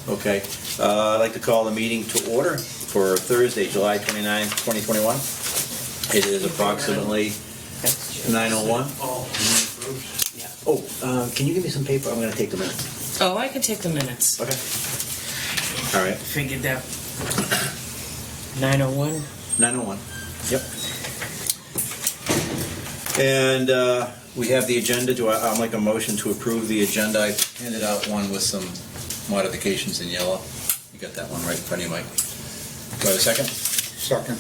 Okay. I'd like to call the meeting to order for Thursday, July 29th, 2021. It is approximately 9:01. Oh, can you give me some paper? I'm going to take the minutes. Oh, I can take the minutes. Okay. All right. Figured that. 9:01. 9:01. Yep. And we have the agenda. I'll make a motion to approve the agenda. I handed out one with some modifications in yellow. You got that one right in front of you, Mike. Do I have a second? Second.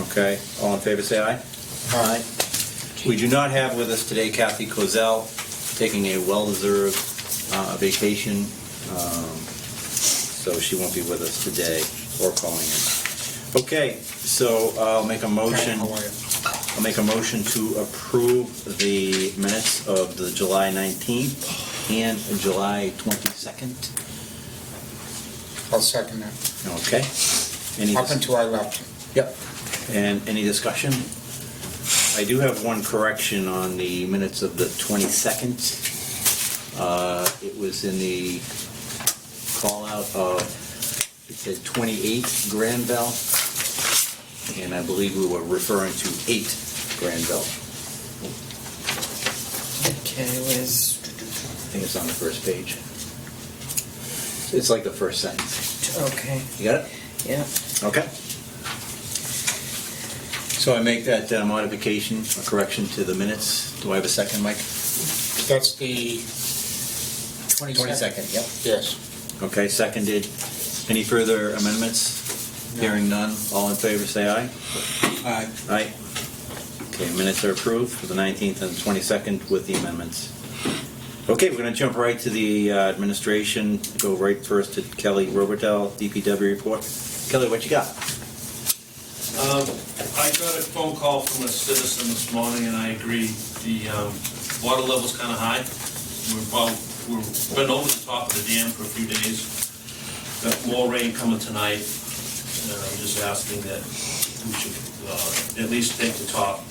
Okay. All in favor, say aye. Aye. We do not have with us today Kathy Kozel, taking a well-deserved vacation, so she won't be with us today or calling in. Okay, so I'll make a motion. I'll make a motion to approve the minutes of the July 19th and July 22nd. I'll second that. Okay. Up until I left. Yep. And any discussion? I do have one correction on the minutes of the 22nd. It was in the call-out of, it said 28 Granville, and I believe we were referring to 8 Granville. Okay, where's... I think it's on the first page. It's like the first sentence. Okay, You got it? yeah. Okay. So I make that modification, a correction to the minutes. Do I have a second, Mike? That's the 22nd, yep. Yes. Okay, seconded. Any further amendments? No. Hearing none. All in favor, say aye. Aye. Aye. Okay, minutes are approved for the 19th and 22nd with the amendments. Okay, we're going to jump right to the administration. Go right first to Kelly Robertel, DPW report. Kelly, what you got? I got a phone call from a citizen this morning, and I agree. The water level's kind of high. We've been over the top of the dam for a few days. Got more rain coming tonight, and I'm just asking that we should at least take the top.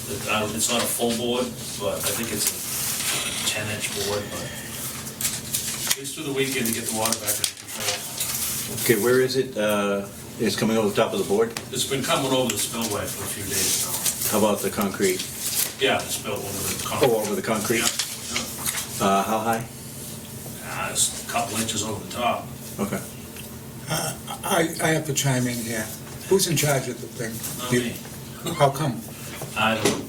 It's not a full board, but I think it's a 10-inch board, but at least through the weekend to get the water back under control. Okay, where is it? It's coming over the top of the board? It's been coming over the spillway for a few days now. How about the concrete? Yeah, the spill over the concrete. Oh, over the concrete? Yeah. How high? It's a couple inches over the top. Okay. I have to chime in here. Who's in charge of the thing? Not me. How come? I don't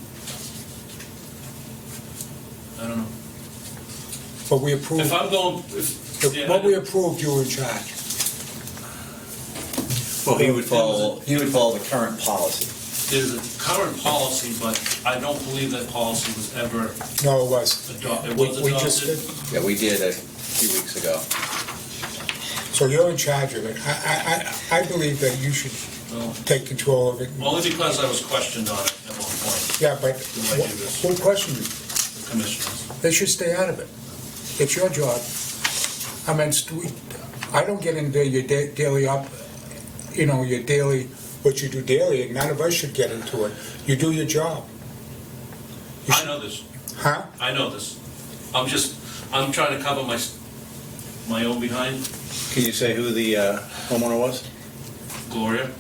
know. But we approved. If I'm going, What we approved, you were in charge. Well, he would follow the current policy. there's a current policy, but I don't believe that policy was ever No, it was. adopted. It We was we just adopted. did. Yeah, we did a few weeks ago. So you're in charge of it. I believe that you should Well, take control of it. only because I was questioned on it at one point, Yeah, but Do I do this? who questioned you? the commissioners. They should stay out of it. It's your job. I mean, I don't get into your daily your daily, what you do daily, and none of us should get into it. You do your job. I know this. Huh? I know this. I'm trying to cover my own behind. Can you say who the homeowner was? Gloria.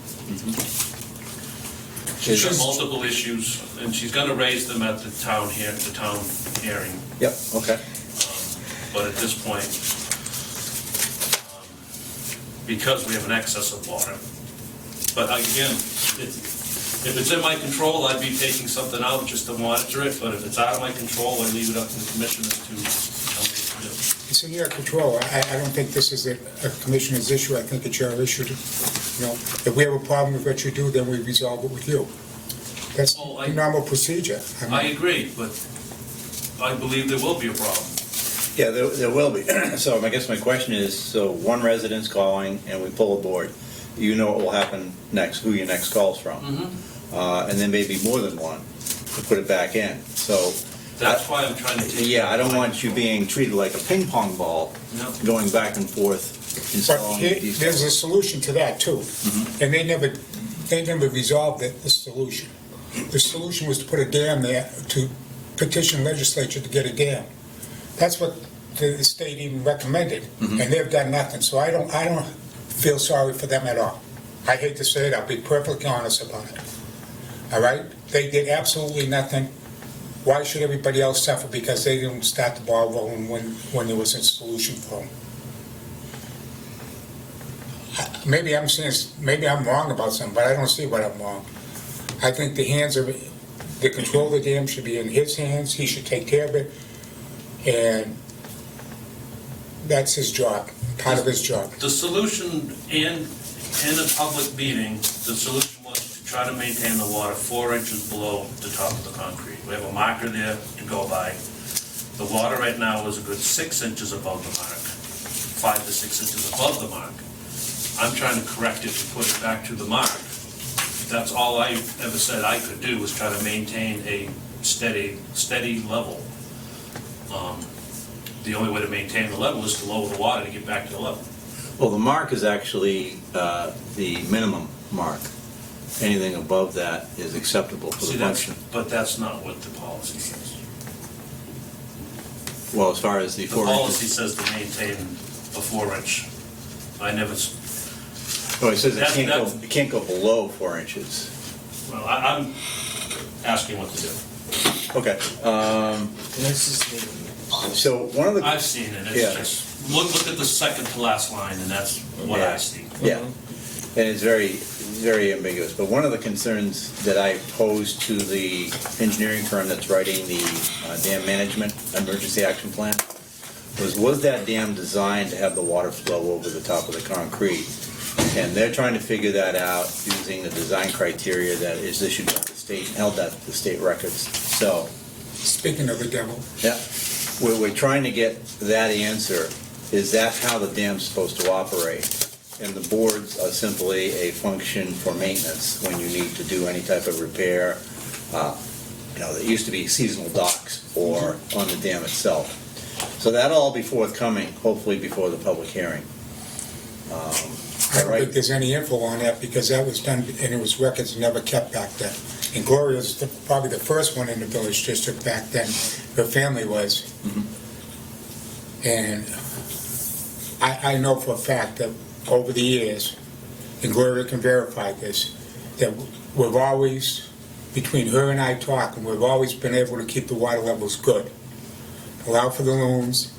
She's got multiple issues, and she's going to raise them at the town hearing. Yep, okay. But at this point, because we have an excess of water. But again, if it's in my control, I'd be taking something out just to monitor it, but if it's out of my control, I leave it up to the commissioners to tell me what to do. It's in your control. I don't think this is a commissioner's issue. I think it's your issue. If we have a problem with what you do, then we resolve it with you. That's Well, the normal procedure. I agree, but I believe there will be a problem. Yeah, there will be. So I guess my question is, so one resident's calling and we pull a board, you know what will happen next, who your next call's from. And then maybe more than one to put it back in. So That's why I'm trying to. yeah, I don't want you being treated like a ping pong ball, No. going back and forth, But installing these. there's a solution to that, too. And they never resolved the solution. The solution was to put a dam there, to petition legislature to get a dam. That's what the state even recommended, and they've done nothing, so I don't feel sorry for them at all. I hate to say it, I'll be perfectly honest about it. All right? They did absolutely nothing. Why should everybody else suffer because they didn't start the ball rolling when there was a solution for them? Maybe I'm wrong about something, but I don't see what I'm wrong. I think the control of the dam should be in his hands. He should take care of it, and that's his job, part of his job. The solution in a public meeting, the solution was to try to maintain the water 4 inches below the top of the concrete. We have a marker there to go by. The water right now is a good 6 inches above the mark, 5 to 6 inches above the mark. I'm trying to correct it to put it back to the mark. That's all I ever said I could do, was try to maintain a steady level. The only way to maintain the level is to lower the water to get back to the level. Well, the mark is actually the minimum mark. Anything above that is acceptable for the function. But that's not what the policy says. Well, as far as the The 4 policy inches. says to maintain a 4-inch. I never, Oh, it says it That's- can't go below 4 inches. well, I'm asking what to do. Okay. This is the, So one of the I've seen it, Yeah. it's just, look at the second to last line, and that's what Yeah. I see. Yeah, and it's very ambiguous. But one of the concerns that I posed to the engineering firm that's writing the dam management emergency action plan was that dam designed to have the water flow over the top of the concrete? And they're trying to figure that out using the design criteria that is issued by the state and held at the state records. So, Speaking of the devil, yeah, we're trying to get that answer. Is that how the dam's supposed to operate? And the boards are simply a function for maintenance when you need to do any type of repair. There used to be seasonal docks or on the dam itself. So that'll all be forthcoming, hopefully before the public hearing. I don't think there's any info on that because that was done and it was records never kept back then. And Gloria's probably the first one in the village district back then. Her family was. And I know for a fact that over the years, and Gloria can verify this, that we've always, between her and I talking, we've always been able to keep the water levels good. Allow for the loons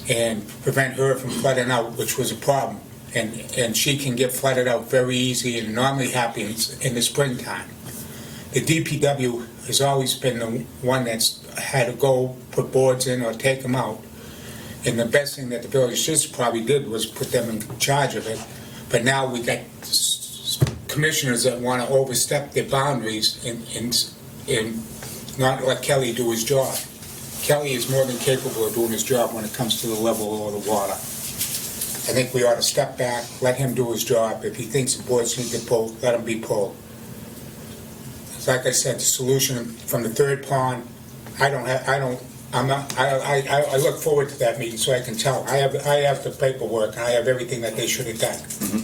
and prevent her from flooding out, which was a problem. And she can get flooded out very easy and normally happens in the springtime. The DPW has always been the one that's had to go put boards in or take them out. And the best thing that the village just probably did was put them in charge of it. But now we got commissioners that want to overstep their boundaries and not let Kelly do his job. Kelly is more than capable of doing his job when it comes to the level of the water. I think we ought to step back, let him do his job. If he thinks the boards need to pull, let him be pulled. Like I said, the solution from the third pond, I look forward to that meeting so I can tell. I have the paperwork and I have everything that they should have done,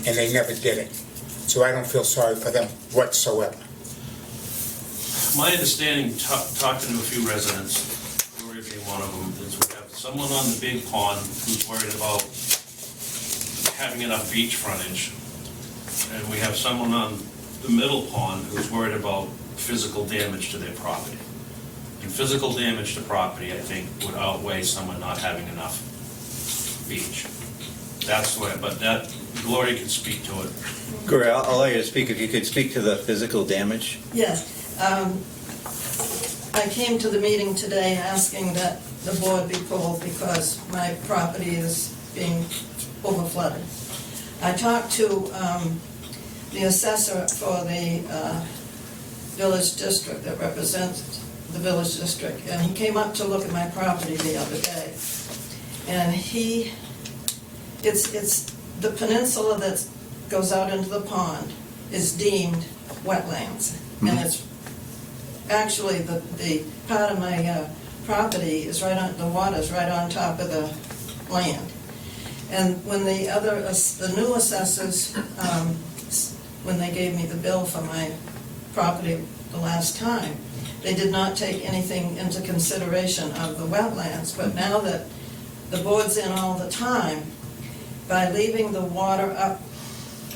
and they never did it. So I don't feel sorry for them whatsoever. My understanding, talking to a few residents, Gloria being one of them, is we have someone on the big pond who's worried about having enough beach frontage, and we have someone on the middle pond who's worried about physical damage to their property. And physical damage to property, I think, would outweigh someone not having enough beach. That's where, but that, Gloria can speak to it. Gloria, I'll let you speak. If you could speak to the physical damage. Yes. I came to the meeting today asking that the board be pulled because my property is being overflooded. I talked to the assessor for the village district that represents the village district, and he came up to look at my property the other day. And it's the peninsula that goes out into the pond is deemed wetlands. And it's actually the part of my property is right on, the water's right on top of the land. And when the new assessors, when they gave me the bill for my property the last time, they did not take anything into consideration of the wetlands. But now that the board's in all the time, by leaving the water up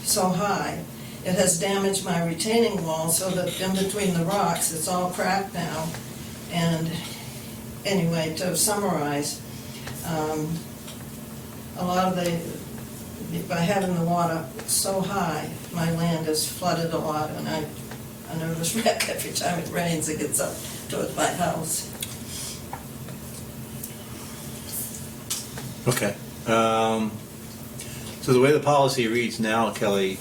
so high, it has damaged my retaining wall so that in between the rocks, it's all cracked now. And anyway, to summarize, a lot of by having the water so high, my land is flooded a lot, and I nervous wreck every time it rains, it gets up towards my house. Okay. So the way the policy reads now, Kelly,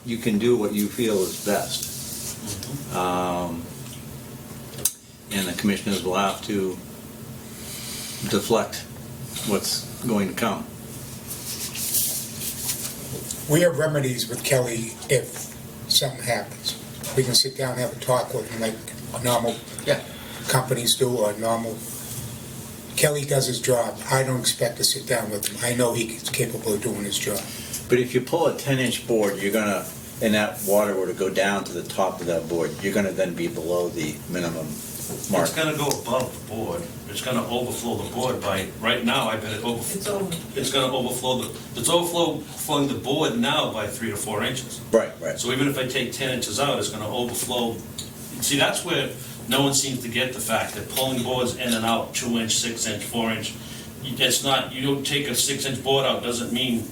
you can do what you feel is best. And the commissioners will have to deflect what's going to come. We have remedies with Kelly if something happens. We can sit down and have a talk with him like normal companies do, or normal. Kelly does his job. I don't expect to sit down with him. I know he's capable of doing his job. But if you pull a 10-inch board, you're gonna, and that water were to go down to the top of that board, you're gonna then be below the minimum mark. It's gonna go above the board. It's gonna overflow the board by, right now, I bet it It's over. it's gonna overflow it's overflowing the board now by 3 to 4 inches. Right, right. So even if I take 10 inches out, it's gonna overflow. See, that's where no one seems to get the fact that pulling boards in and out, 2-inch, 6-inch, 4-inch, it's not, you don't take a 6-inch board out, doesn't mean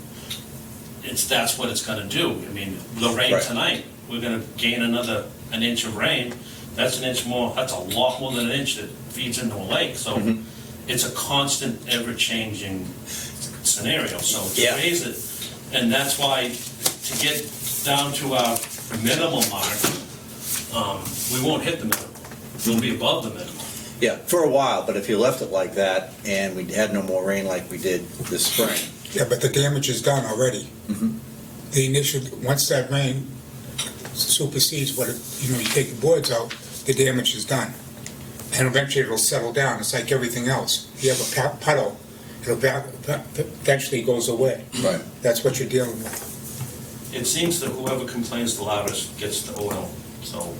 that's what it's gonna do. I mean, the rain Right. tonight, we're gonna gain an inch of rain. That's an inch more, that's a lot more than an inch that feeds into a lake. So it's a constant, ever-changing scenario. So to raise it, and that's why to get down to our minimum mark, we won't hit the minimum. We'll be above the minimum. Yeah, for a while, but if you left it like that and we had no more rain like we did this spring. Yeah, but the damage is done already. The initial, once that rain supersedes what it, you take the boards out, the damage is done. And eventually it'll settle down. It's like everything else. You have a puddle, it'll eventually goes away. Right. That's what you're dealing with. It seems that whoever complains the loudest gets the oil. So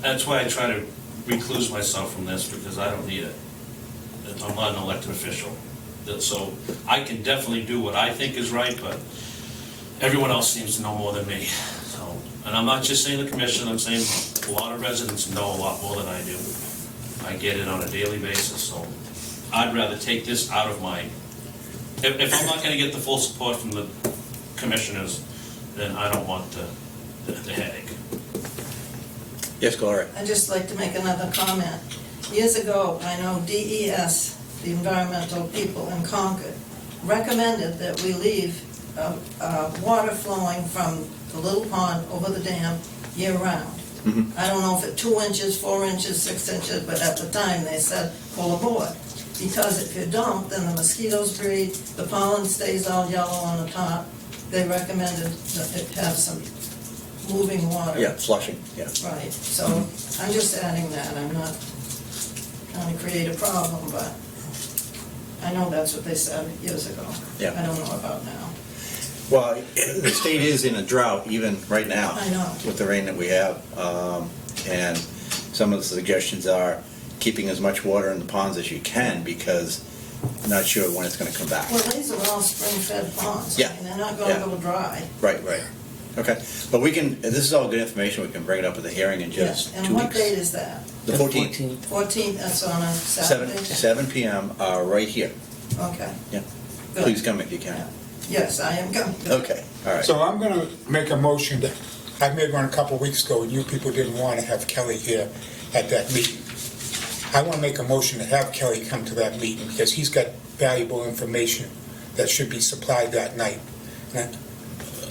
that's why I try to recluse myself from this, because I don't need it. I'm not an elected official. So I can definitely do what I think is right, but everyone else seems to know more than me. So, and I'm not just saying the commission, I'm saying a lot of residents know a lot more than I do. I get it on a daily basis, so I'd rather take this out of my, if I'm not gonna get the full support from the commissioners, then I don't want the headache. Yes, Gloria. I'd just like to make another comment. Years ago, I know DES, the environmental people in Concord, recommended that we leave water flowing from the little pond over the dam year-round. I don't know if it's 2 inches, 4 inches, 6 inches, but at the time they said pull a board. Because if you don't, then the mosquitoes breed, the pollen stays all yellow on the top. They recommended that it have some moving water. Yeah, flushing, yeah. Right, so I'm just adding that. I'm not trying to create a problem, but I know that's what they said years ago. Yeah. I don't know about now. Well, the state is in a drought even right now. I know. With the rain that we have. And some of the suggestions are keeping as much water in the ponds as you can, because I'm not sure when it's going to come back. Well, these are all spring-fed ponds. Yeah. I mean, they're not going to Yeah. go dry. Right, right. Okay. But we can, this is all good information. We can bring it up at the hearing in just Yes. 2 And what weeks. date is that? The 14th. 14th, that's on a Saturday? 7 p.m. Right here. Okay. Yeah. Good. Please come if you can. Yeah. Yes, I am coming. Okay, all right. So I'm going to make a motion that, I made one a couple of weeks ago, and you people didn't want to have Kelly here at that meeting. I want to make a motion to have Kelly come to that meeting, because he's got valuable information that should be supplied that night,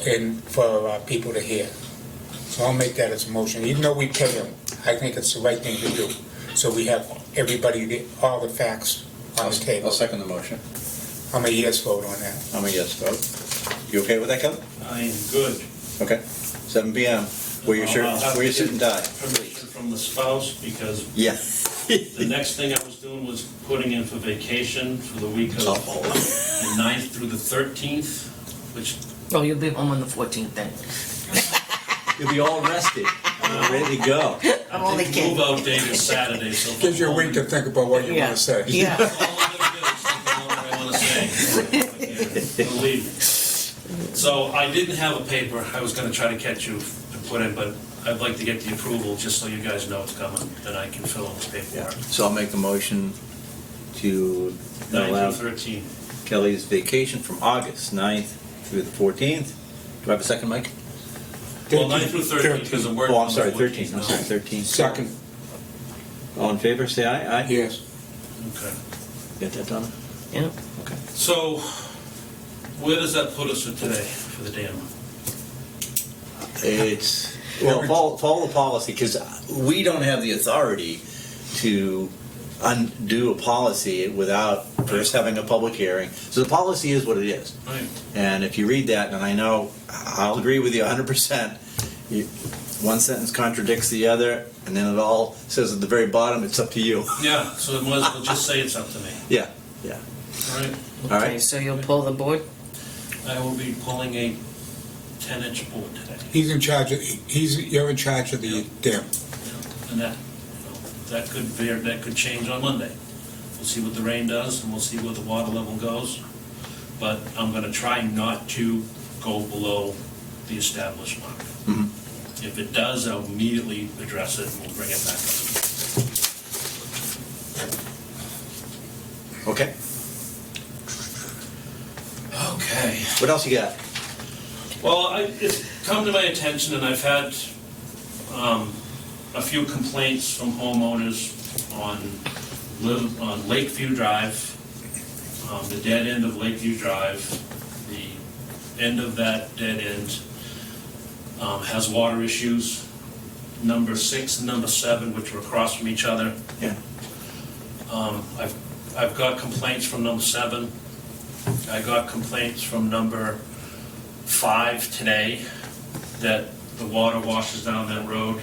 and for people to hear. So I'll make that as a motion, even though we pay him, I think it's the right thing to do. So we have everybody, all the facts on the table. I'll second the motion. I'm a yes vote on that. I'm a yes vote. You okay with that, Kelly? I am good. Okay. 7 p.m. Wear your shirt, I'll have wear your to suit and tie. Permission from the spouse, because Yeah. the next thing I was doing was putting in for vacation for the week of the 9th through the 13th, which Oh, you'll be home on the 14th then. You'll be all rested. Ready to go. I'm only kidding. Move-out date is Saturday, so. Gives you a week to think about what you Yeah. want to say. Yeah. That's all I'm gonna do, is think about what I wanna say. Believe me. So I didn't have a paper, I was gonna try to catch you to put in, but I'd like to get the approval, just so you guys know it's coming, then I can fill in the paperwork. So I'll make a motion to 9 allow through 13. Kelly's vacation from August 9th through the 14th. Do I have a second, Mike? Well, 9 through 13, because I'm working Oh, on I'm the sorry, 14th 13. I'm now. sorry, 13. Second, All in favor, say aye. Aye. yes. Okay. Get that done? Yeah. Okay. So, where does that put us for today, for the dam? It's, well, follow the policy, because we don't have the authority to undo a policy without first having a public hearing. So the policy is what it is. Right. And if you read that, and I know, I'll agree with you 100%, one sentence contradicts the other, and then it all says at the very bottom, it's up to you. Yeah, so it might as well just say it's up to me. Yeah. All right. All Okay, right. so you'll pull the board? I will be pulling a 10-inch board today. He's in charge of, you're in charge of the dam. And that, that could change on Monday. We'll see what the rain does, and we'll see where the water level goes. But I'm gonna try not to go below the established mark. Mhm. If it does, I'll immediately address it, and we'll bring it back up. Okay. Okay. What else you got? Well, it's come to my attention, and I've had a few complaints from homeowners on Lakeview Drive, the dead end of Lakeview Drive. The end of that dead end has water issues. Number 6 and number 7, which are across from each other. Yeah. I've got complaints from number 7. I got complaints from number 5 today that the water washes down that road.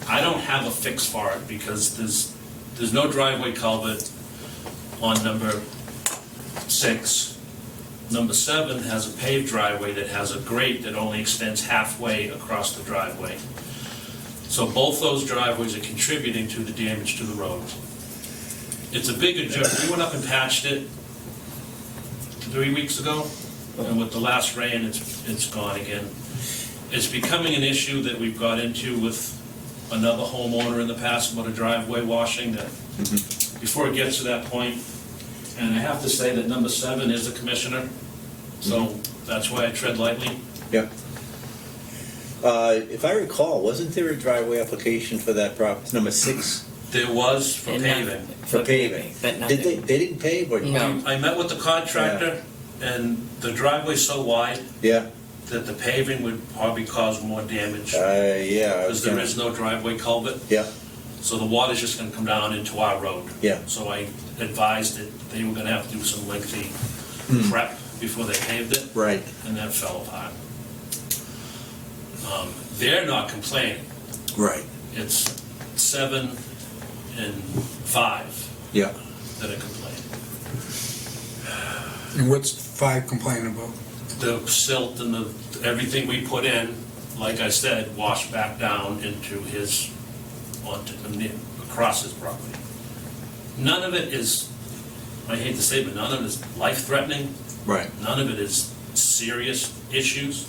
I don't have a fix for it because there's no driveway culvert on number 6. Number 7 has a paved driveway that has a grate that only extends halfway across the driveway. So both those driveways are contributing to the damage to the road. It's a bigger job. We went up and patched it 3 weeks ago, and with the last rain, it's gone again. It's becoming an issue that we've got into with another homeowner in the past about a driveway washing that, before it gets to that point, and I have to say that number 7 is a commissioner, so that's why I tread lightly. Yeah. If I recall, wasn't there a driveway application for that property, number 6? There was for And paving. For paving. But Did nothing. they didn't pave or? No. I met with the contractor, and the driveway's so wide Yeah. that the paving would probably cause more damage, Yeah. I because was there gonna- is no driveway culvert. Yeah. So the water's just gonna come down into our road. Yeah. So I advised that they were gonna have to do some lengthy prep before they paved it, Right. and that fell apart. They're not complaining. Right. It's 7 and 5 Yeah. that are complaining. And what's 5 complaining about? The silt and everything we put in, like I said, washed back down into across his property. None of it is, I hate to say, but none of it is life-threatening. Right. None of it is serious issues,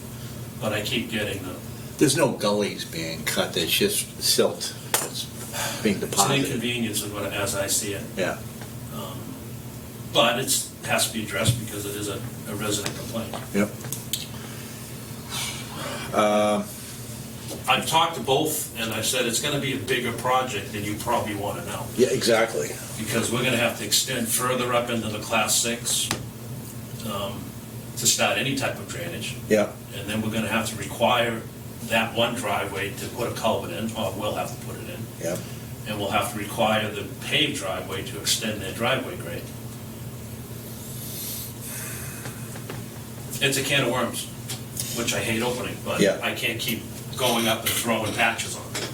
but I keep getting them. There's no gullies being cut, there's just silt that's being It's an deposited. inconvenience as I see it. Yeah. But it has to be addressed because it is a resident complaint. Yep. I've talked to both, and I've said it's gonna be a bigger project than you probably wanna know. Yeah, exactly. Because we're gonna have to extend further up into the class 6 to start any type of drainage. Yeah. And then we're gonna have to require that one driveway to put a culvert in, or we'll have to put it in. Yeah. And we'll have to require the paved driveway to extend their driveway grade. It's a can of worms, which I hate opening, but Yeah. I can't keep going up and throwing patches on it.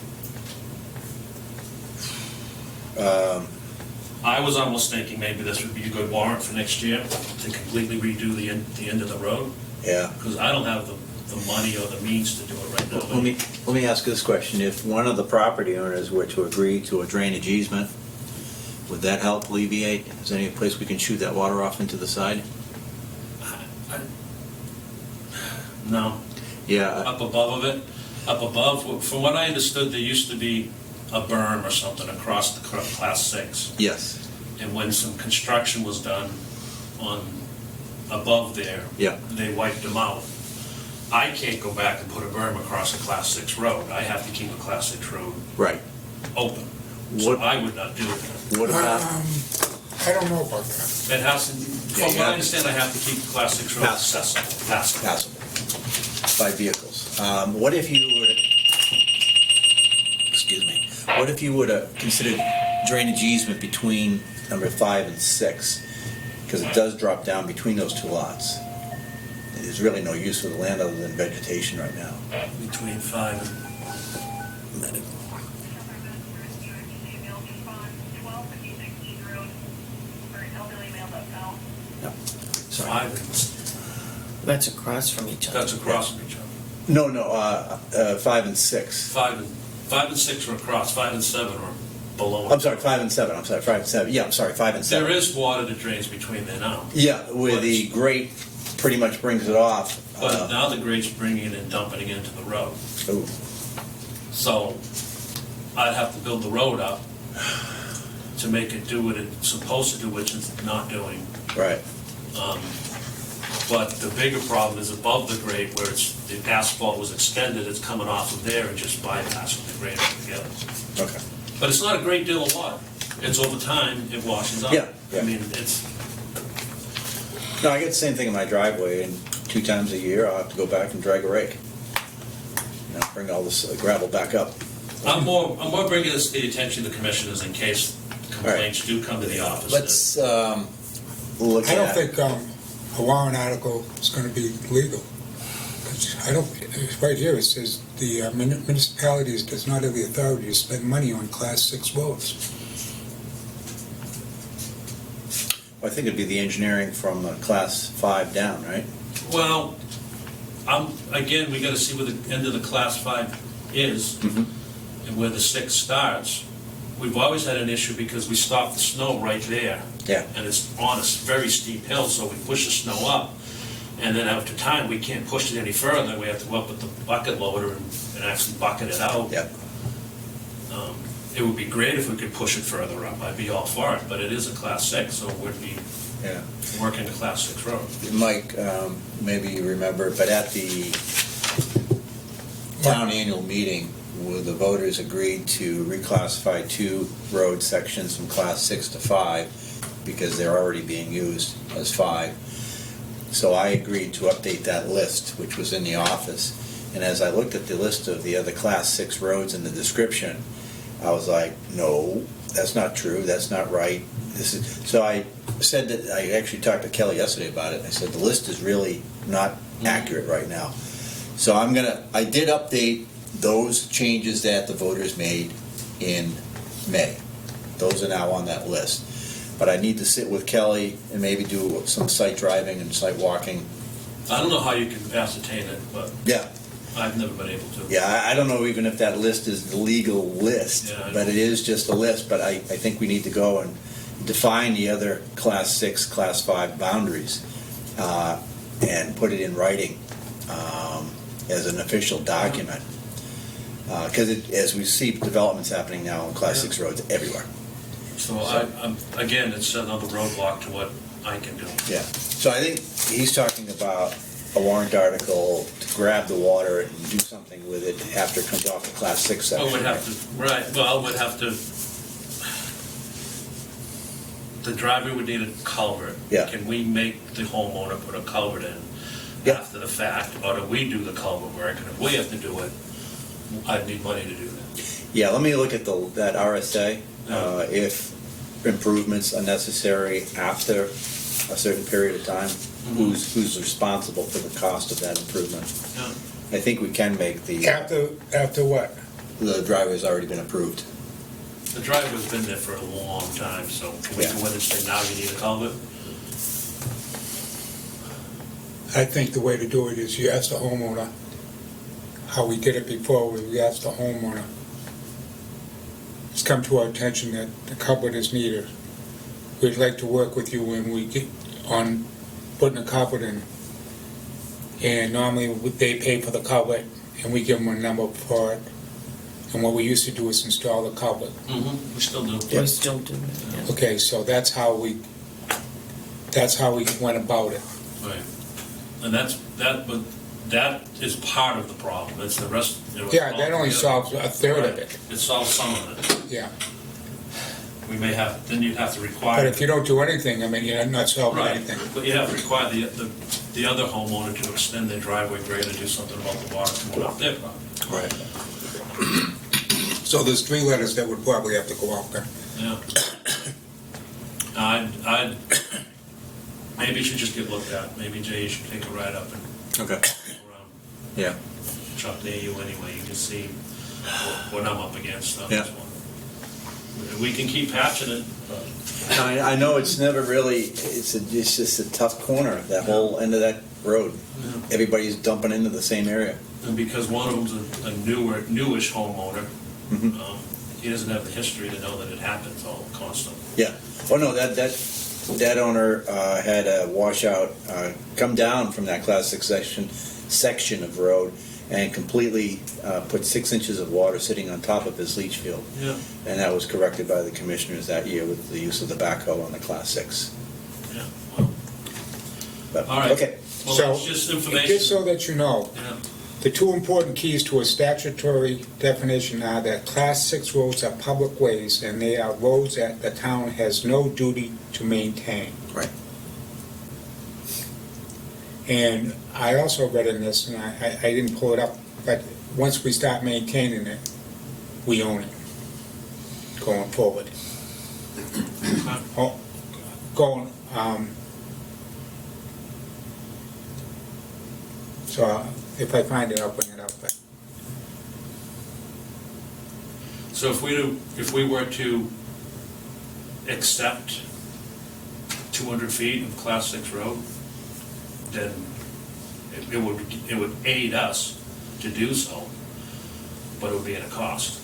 I was almost thinking maybe this would be a good warrant for next year to completely redo the end of the road, Yeah. because I don't have the money or the means to do it right now. Let me ask this question. If one of the property owners were to agree to a drainage easement, would that help alleviate? Is there any place we can shoot that water off into the side? No. Yeah, Up above of it, up above, from what I understood, there used to be a berm or something across the class 6. yes, And when some construction was done on, above there, yeah, they wiped them out. I can't go back and put a berm across a class 6 road. I have to keep a class 6 road right. open. So What- I would not do that. What about, I don't know about that. It has to, Yeah, from you what have I to- understand, I have to keep the class 6 road Pass. accessible, passable. passable by vehicles? What if you would, excuse me, what if you would have considered drainage easement between number 5 and 6? Because it does drop down between those two lots. There's really no use for the land other than vegetation right now. Between 5 and, Sorry. 5 and, That's across from each other. that's across from each other. No, 5 and 6. 5 and 6 are across, 5 and 7 are below. I'm sorry, 5 and 7. I'm sorry, 5 and 7. Yeah, I'm sorry, 5 and 7. There is water that drains between there now, Yeah, where the grate pretty much brings it off. but now the grade's bringing it and dumping it into the road. Ooh, So I'd have to build the road up to make it do what it's supposed to do, which it's not doing. right. But the bigger problem is above the grade where the asphalt was extended, it's coming off of there and just bypassing the grade altogether. Okay. But it's not a great deal of water. It's over time, it washes up. Yeah, yeah. I mean, it's, No, I get the same thing in my driveway, and 2 times a year I'll have to go back and drag a rake. You know, bring all this gravel back up. I'm more bringing this to the attention of the commissioners in case complaints do come to the office. Let's look I don't at. think a warrant article is going to be legal. 'Cause I don't, right here it says the municipalities does not have the authority to spend money on class 6 roads. I think it'd be the engineering from class 5 down, right? Well, again, we gotta see where the end of the class 5 is and where the 6 starts. We've always had an issue because we stop the snow right there. Yeah. And it's on a very steep hill, so we push the snow up. And then after time, we can't push it any further. We have to go up with the bucket loader and actually bucket it out. Yeah. It would be great if we could push it further up. I'd be all for it, but it is a class 6, so it would be Yeah. working a class 6 road. Mike, maybe you remember, but at the town annual meeting, where the voters agreed to reclassify 2 road sections from class 6 to 5 because they're already being used as 5. So I agreed to update that list, which was in the office. And as I looked at the list of the other class 6 roads in the description, I was like, no, that's not true, that's not right. So I said that, I actually talked to Kelly yesterday about it. I said, the list is really not accurate right now. So I did update those changes that the voters made in May. Those are now on that list. But I need to sit with Kelly and maybe do some site driving and site walking. I don't know how you can ascertain it, but Yeah. I've never been able to. Yeah, I don't know even if that list is the legal list, Yeah, I but know. it is just a list. But I think we need to go and define the other class 6, class 5 boundaries and put it in writing as an official document. Because as we see developments happening now on class 6 roads everywhere. So again, it's another roadblock to what I can do. Yeah. So I think he's talking about a warrant article to grab the water and do something with it after it comes off the class 6 section. Well, we'd have to, right, well, we'd have to, the driveway would need a culvert. Yeah. Can we make the homeowner put a culvert in Yeah. after the fact, or do we do the culvert work? And if we have to do it, I'd need money to do that. Yeah, let me look at that RSA, if improvements are necessary after a certain period of time, who's responsible for the cost of that improvement? Yeah. I think we can make After what? the driveway's already been approved. The driveway's been there for a long time, so can we Yeah. go in and say, now you need a culvert? I think the way to do it is you ask the homeowner, how we did it before, we asked the homeowner, it's come to our attention that the culvert is needed. We'd like to work with you when we get on putting a culvert in. And normally they pay for the culvert and we give them a number for it. And what we used to do is install the culvert. We still do. We still do, yeah. Okay, so that's how we went about it. Right. And but that is part of the problem. It's the rest. Yeah, that only solves a third of it. It solves some of it. Yeah. We may have, then you'd have to require. But if you don't do anything, I mean, you're not solving Right, anything. but you have to require the other homeowner to extend their driveway grade or do something about the water coming off their property. Right. So there's 3 letters that would probably have to go out there. Yeah. Maybe it should just get looked at. Maybe Jay should take a ride up and Okay. go around. Yeah. Chuck near you anyway, you can see what I'm up against on Yeah. this one. We can keep patching it, but I know it's never really, it's just a tough corner, that whole end of that road. Everybody's dumping into the same area. and because one of them's a newish homeowner, Mhm. he doesn't have the history to know that it happens all constantly. Yeah. Oh, no, that owner had a washout come down from that class 6 section of road and completely put 6 inches of water sitting on top of his leach field. Yeah. And that was corrected by the commissioners that year with the use of the backhoe on the class 6. Yeah, well, But, all right. okay. Well, So, it's just information. just so that you know, Yeah. the 2 important keys to a statutory definition are that Class 6 roads are public ways and they are roads that the town has no duty to maintain. Right. And I also read in this, and I didn't pull it up, but once we start maintaining it, we own it going forward. Oh, going, so if I find it, I'll bring it up, but So if we were to accept 200 feet of Class 6 road, then it would aid us to do so, but it would be at a cost.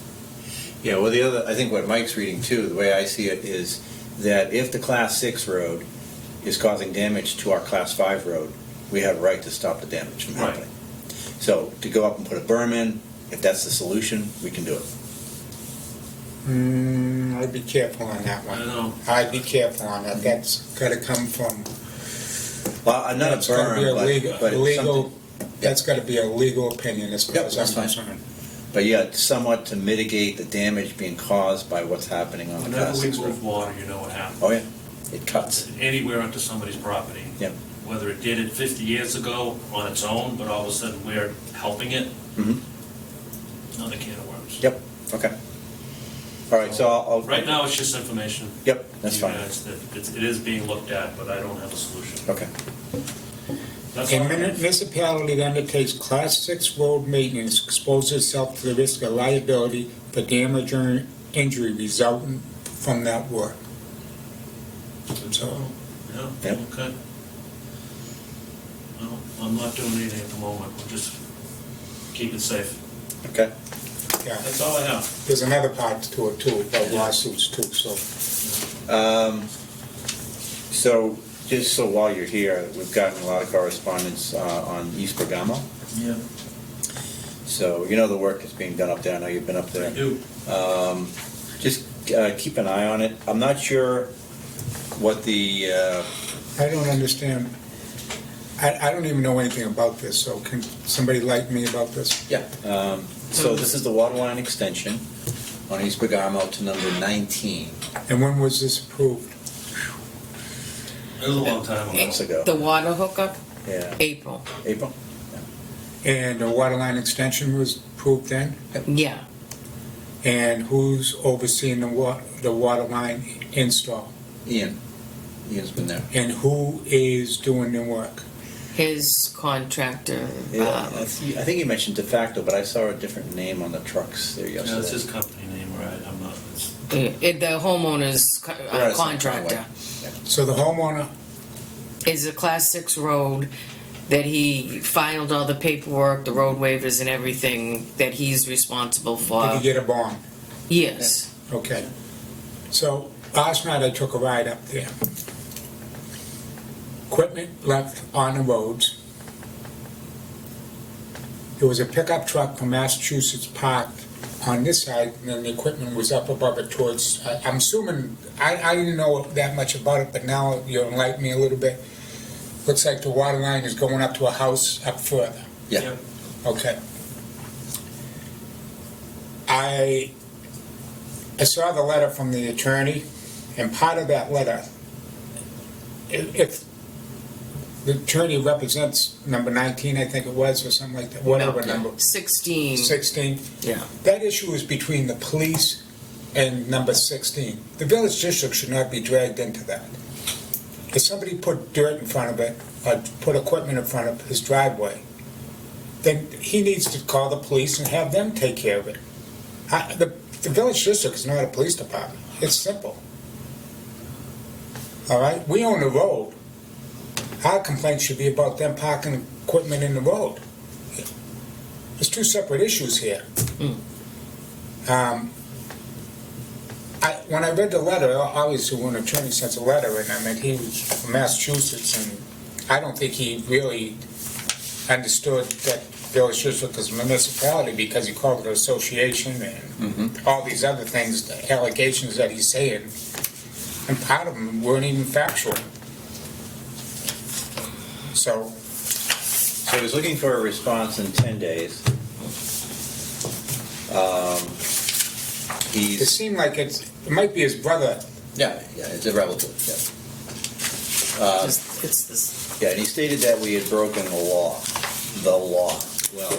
Yeah, well, I think what Mike's reading too, the way I see it is that if the class 6 road is causing damage to our class 5 road, we have a right to stop the damage from Right. happening. So to go up and put a berm in, if that's the solution, we can do it. I'd be careful on that I one. know. I'd be careful on that. That's gotta come from, Well, not a that's gotta be a berm, but it's legal, something, that's gotta be a legal opinion as far Yep, as that's I'm fine. concerned. but yeah, somewhat to mitigate the damage being caused by what's happening on the Whenever class we 6 road. move water, you know what happens. Oh, yeah, it cuts. Anywhere onto somebody's property. Yep. Whether it did it 50 years ago on its own, but all of a sudden we're helping it, Mhm. another can of worms. Yep, okay. All right, so I'll. Right now, it's just information. Yep, that's to you fine. guys that it is being looked at, but I don't have a solution. Okay. That's A all I have. municipality that undertakes Class 6 road maintenance exposes itself to the risk of liability for damage or injury resulting from that work. So, Yeah, Yep. okay. Well, I'm not doing anything at the moment, we'll just keep it safe. Okay. yeah, That's all I have. there's another part to it too, about lawsuits too, so. So, just so while you're here, we've gotten a lot of correspondence on East Bergamo. Yeah. So, you know the work that's being done up there. I know you've been up I there. do. Just keep an eye on it. I'm not sure what the, I don't understand, I don't even know anything about this, so can somebody lighten me about this? yeah. So this is the water line extension on East Bergamo to number 19. And when was this approved? It was a long time ago. Months ago. The water hookup, Yeah. April. April? And the water line extension was approved then? Yeah, And who's overseeing the water line install? Ian. Ian's been there. And who is doing the work? his contractor. Yeah, I think you mentioned de facto, but I saw a different name on the trucks there Yeah, it's yesterday. his company name, right? I'm not, it's, The homeowner's They're out of South contractor Conway. So the homeowner, is a class 6 road that he filed all the paperwork, the road waivers and everything that he's responsible Did for. you get a bond? Yes. Okay. So last night I took a ride up there. Equipment left on the roads. There was a pickup truck from Massachusetts parked on this side, and then the equipment was up above it towards, I'm assuming, I didn't know that much about it, but now you enlighten me a little bit. Looks like the water line is going up to a house up further. Yeah. Okay. I saw the letter from the attorney, and part of that letter, if the attorney represents number 19, I think it was, or something like that, whatever No, number, 16. 16, Yeah. that issue is between the police and number 16. The village district should not be dragged into that. If somebody put dirt in front of it, or put equipment in front of his driveway, then he needs to call the police and have them take care of it. The village district is not a police department. It's simple. All right? We own the road. Our complaint should be about them parking equipment in the road. There's two separate issues here. When I read the letter, obviously when an attorney sends a letter, and I mean, he was from Massachusetts, and I don't think he really understood that village district is a municipality because he called it an association and all these other things, the allegations that he's saying, and part of them weren't even factual. So, So he's looking for a response in 10 days. it He's, seemed like it might be his brother. yeah, it's a relative, yeah. It's this. Yeah, and he stated that we had broken the law. The law. Well,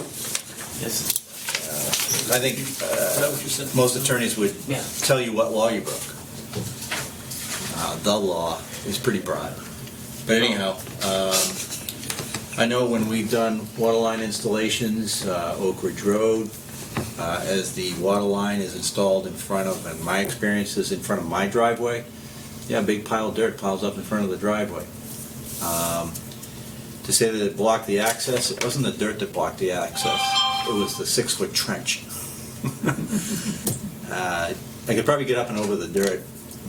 I think Is that what you said? most attorneys would Yeah. tell you what law you broke. The law is pretty broad. But anyhow, I know when we've done water line installations, Oak Ridge Road, as the water line is installed in front of, and my experience is in front of my driveway, yeah, a big pile of dirt piles up in front of the driveway. To say that it blocked the access, it wasn't the dirt that blocked the access. It was the 6-foot trench. I could probably get up and over the dirt,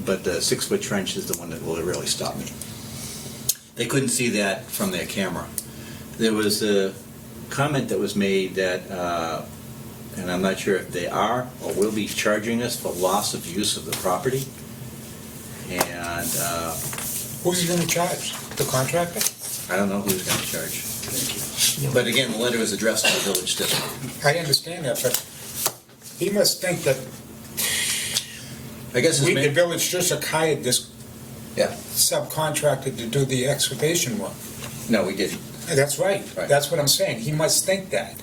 but the 6-foot trench is the one that will really stop me. They couldn't see that from their camera. There was a comment that was made that, and I'm not sure if they are or will be charging us for loss of use of the property. And Who's he going to charge? The contractor? I don't know who's going to charge. But again, the letter is addressed to the village district. I understand that, but he must think that I guess his the main, village district hired this yeah, subcontractor to do the excavation work. no, we didn't. That's right. Right. That's what I'm saying. He must think that.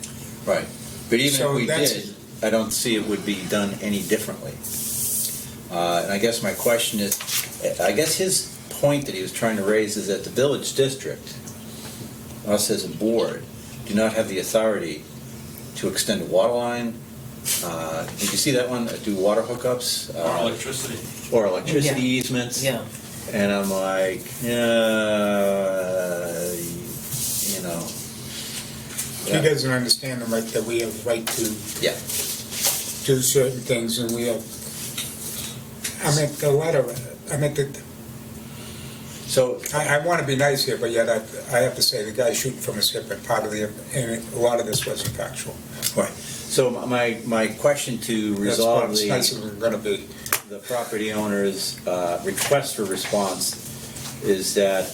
Right. But even So if we that's- did, I don't see it would be done any differently. And I guess my question is, I guess his point that he was trying to raise is that the village district, us as a board, do not have the authority to extend a water line. Did you see that one? Do water hookups? Or electricity. Or electricity Yeah. easements. Yeah. And I'm like, you know. He doesn't understand the right that we have the right to Yeah. do certain things, and we have. I meant the letter. I meant that. So I want to be nice here, but yet I have to say the guy's shooting from his hip, and part of the and a lot of this wasn't factual. right. So my question to That's resolve what it's nicer than going to be. the property owner's request for response is that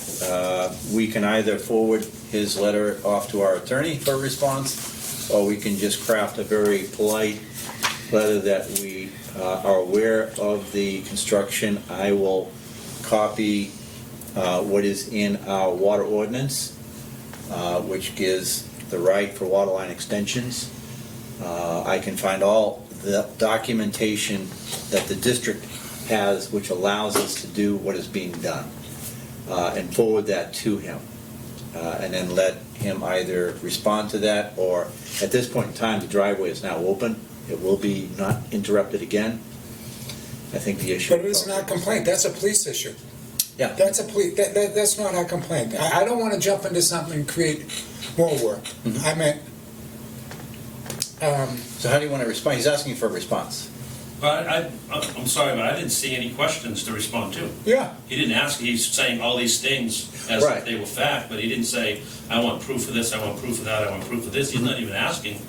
we can either forward his letter off to our attorney for a response, or we can just craft a very polite letter that we are aware of the construction. I will copy what is in our water ordinance, which gives the right for water line extensions. I can find all the documentation that the district has which allows us to do what is being done, and forward that to him. And then let him either respond to that, or at this point in time, the driveway is now open. It will be not interrupted again. I think the issue. But it's not a complaint. That's a police issue. Yeah. That's that's not our complaint. I don't want to jump into something and create more work. I meant, So how do you want to respond? He's asking for a response. But I'm sorry, but I didn't see any questions to respond to. yeah, He didn't ask, he's saying all these things as Right. if they were fact, but he didn't say, I want proof of this, I want proof of that, I want proof of this. He's not even asking.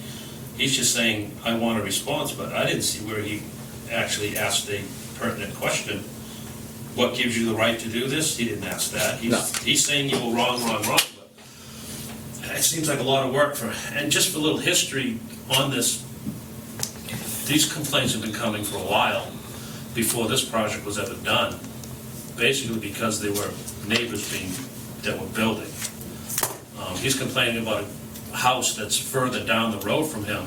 He's just saying, I want a response, but I didn't see where he actually asked a pertinent question. What gives you the right to do this? He didn't ask that. No. He's saying you were wrong, but it seems like a lot of work for, and just for a little history on this, these complaints have been coming for a while before this project was ever done, basically because there were neighbors that were building. He's complaining about a house that's further down the road from him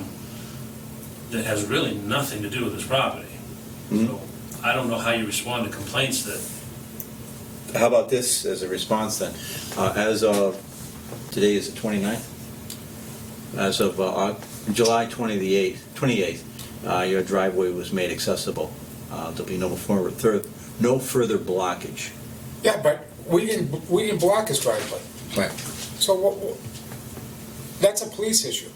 that has really nothing to do with his property. So I don't know how you respond to complaints that, How about this as a response then? As of, today is the 29th? As of July 28th, your driveway was made accessible. There'll be no further blockage. yeah, but we didn't block his driveway. Right. So that's a police issue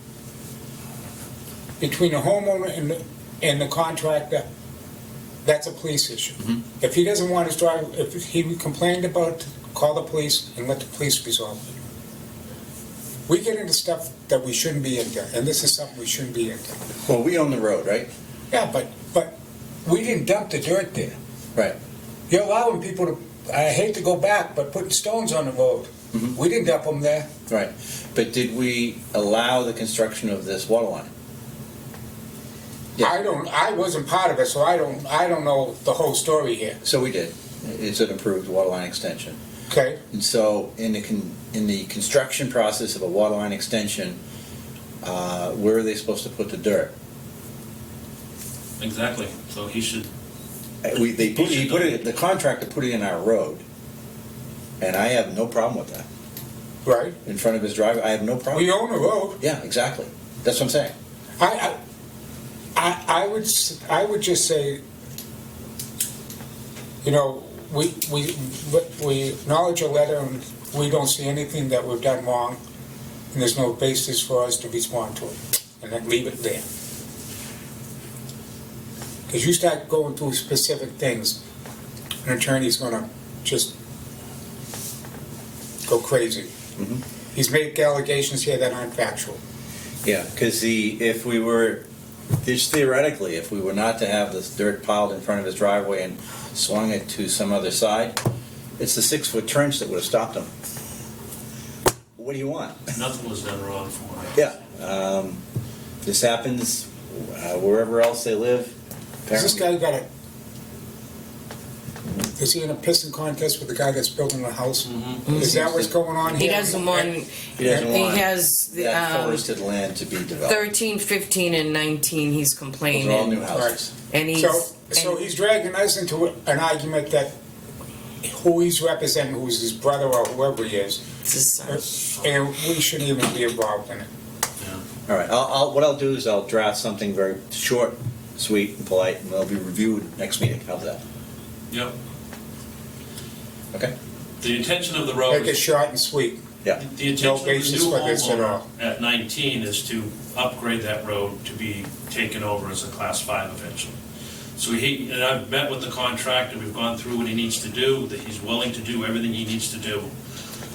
between the homeowner and the contractor. That's a police issue. If he doesn't want his driveway, if he complained about it, call the police and let the police resolve it. We get into stuff that we shouldn't be into, and this is something we shouldn't be into. Well, we own the road, right? Yeah, but we didn't dump the dirt there. Right. You're allowing people to, I hate to go back, but putting stones on the road. We didn't dump them there. Right. But did we allow the construction of this water line? Yeah. I wasn't part of it, so I don't know the whole story here. So we did. It's an approved water line extension. Okay? And so in the construction process of a water line extension, where are they supposed to put the dirt? exactly, so he should, The contractor put it in our road, and I have no problem with that. Right? In front of his driveway, I have no problem. We own the road. Yeah, exactly. That's what I'm saying. I would just say, you know, we acknowledge your letter and we don't see anything that we've done wrong, and there's no basis for us to respond to it, and then leave it there. Because you start going through specific things, an attorney's gonna just go crazy. He's made allegations here that aren't factual. Yeah, because if we were, just theoretically, if we were not to have this dirt piled in front of his driveway and swung it to some other side, it's the 6-foot trench that would have stopped him. What do you want? nothing was done wrong from what I. Yeah. This happens wherever else they live. Has this Apparently. guy got a... Is he in a pissing contest with the guy that's building the house? Is that what's going on He here? doesn't want, He doesn't he want has that forested land to be developed. 13, 15, and 19, he's Those complaining. are all new houses. And he's, So and- he's dragging us into an argument that who he's representing, who's his brother or whoever he is, it's his son. and we shouldn't even be involved in it. All right. What I'll do is I'll draft something very short, sweet, and polite, and it'll be reviewed next meeting. How's that? Yep. Okay. The intention of the road Make it is, short and sweet. Yeah. the intention of the basis new for this at homeowner all. at 19 is to upgrade that road to be taken over as a Class 5 eventually. So and I've met with the contractor, we've gone through what he needs to do, that he's willing to do everything he needs to do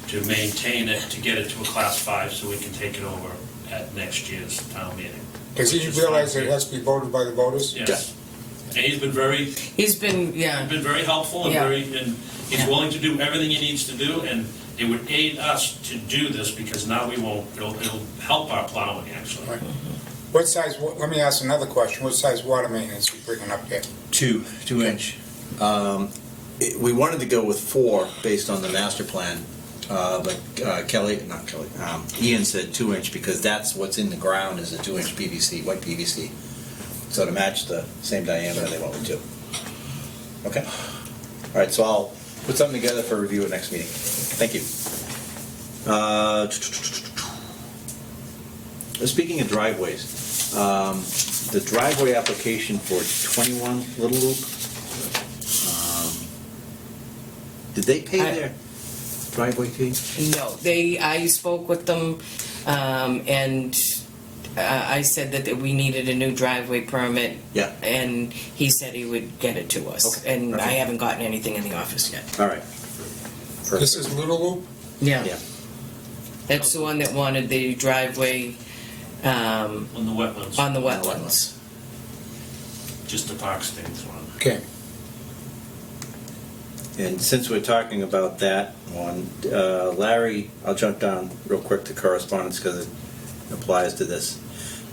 to maintain it, to get it to a Class 5 so we can take it over at next year's town meeting. Does Which he is realize fine. it has to be voted by the voters? Yes. And he's been very He's been, yeah, very helpful and Yeah. and he's willing to do everything he needs to do, and it would aid us to do this because now we won't, it'll help our plowing actually. Right. What size, let me ask another question. What size water main is he bringing up here? 2 inch. We wanted to go with 4 based on the master plan, but Ian said 2 inch because that's what's in the ground is a 2 inch PVC, white PVC. So to match the same diameter, they went with 2. Okay. All right. So I'll put something together for review at next meeting. Thank you. Speaking of driveways, the driveway application for 21 Little Loop, Did they pay I- their driveway fee? No, I spoke with them, and I said that we needed a new driveway permit. Yeah. And he said he would get it to us. Okay, And I perfect. haven't gotten anything in the office yet. All right. This is Little Loop? Yeah. Yeah. That's the one that wanted the driveway On the wetlands, on the wetlands. just the park stands one. Okay. And since we're talking about that one, Larry, I'll jump down real quick to correspondence because it applies to this.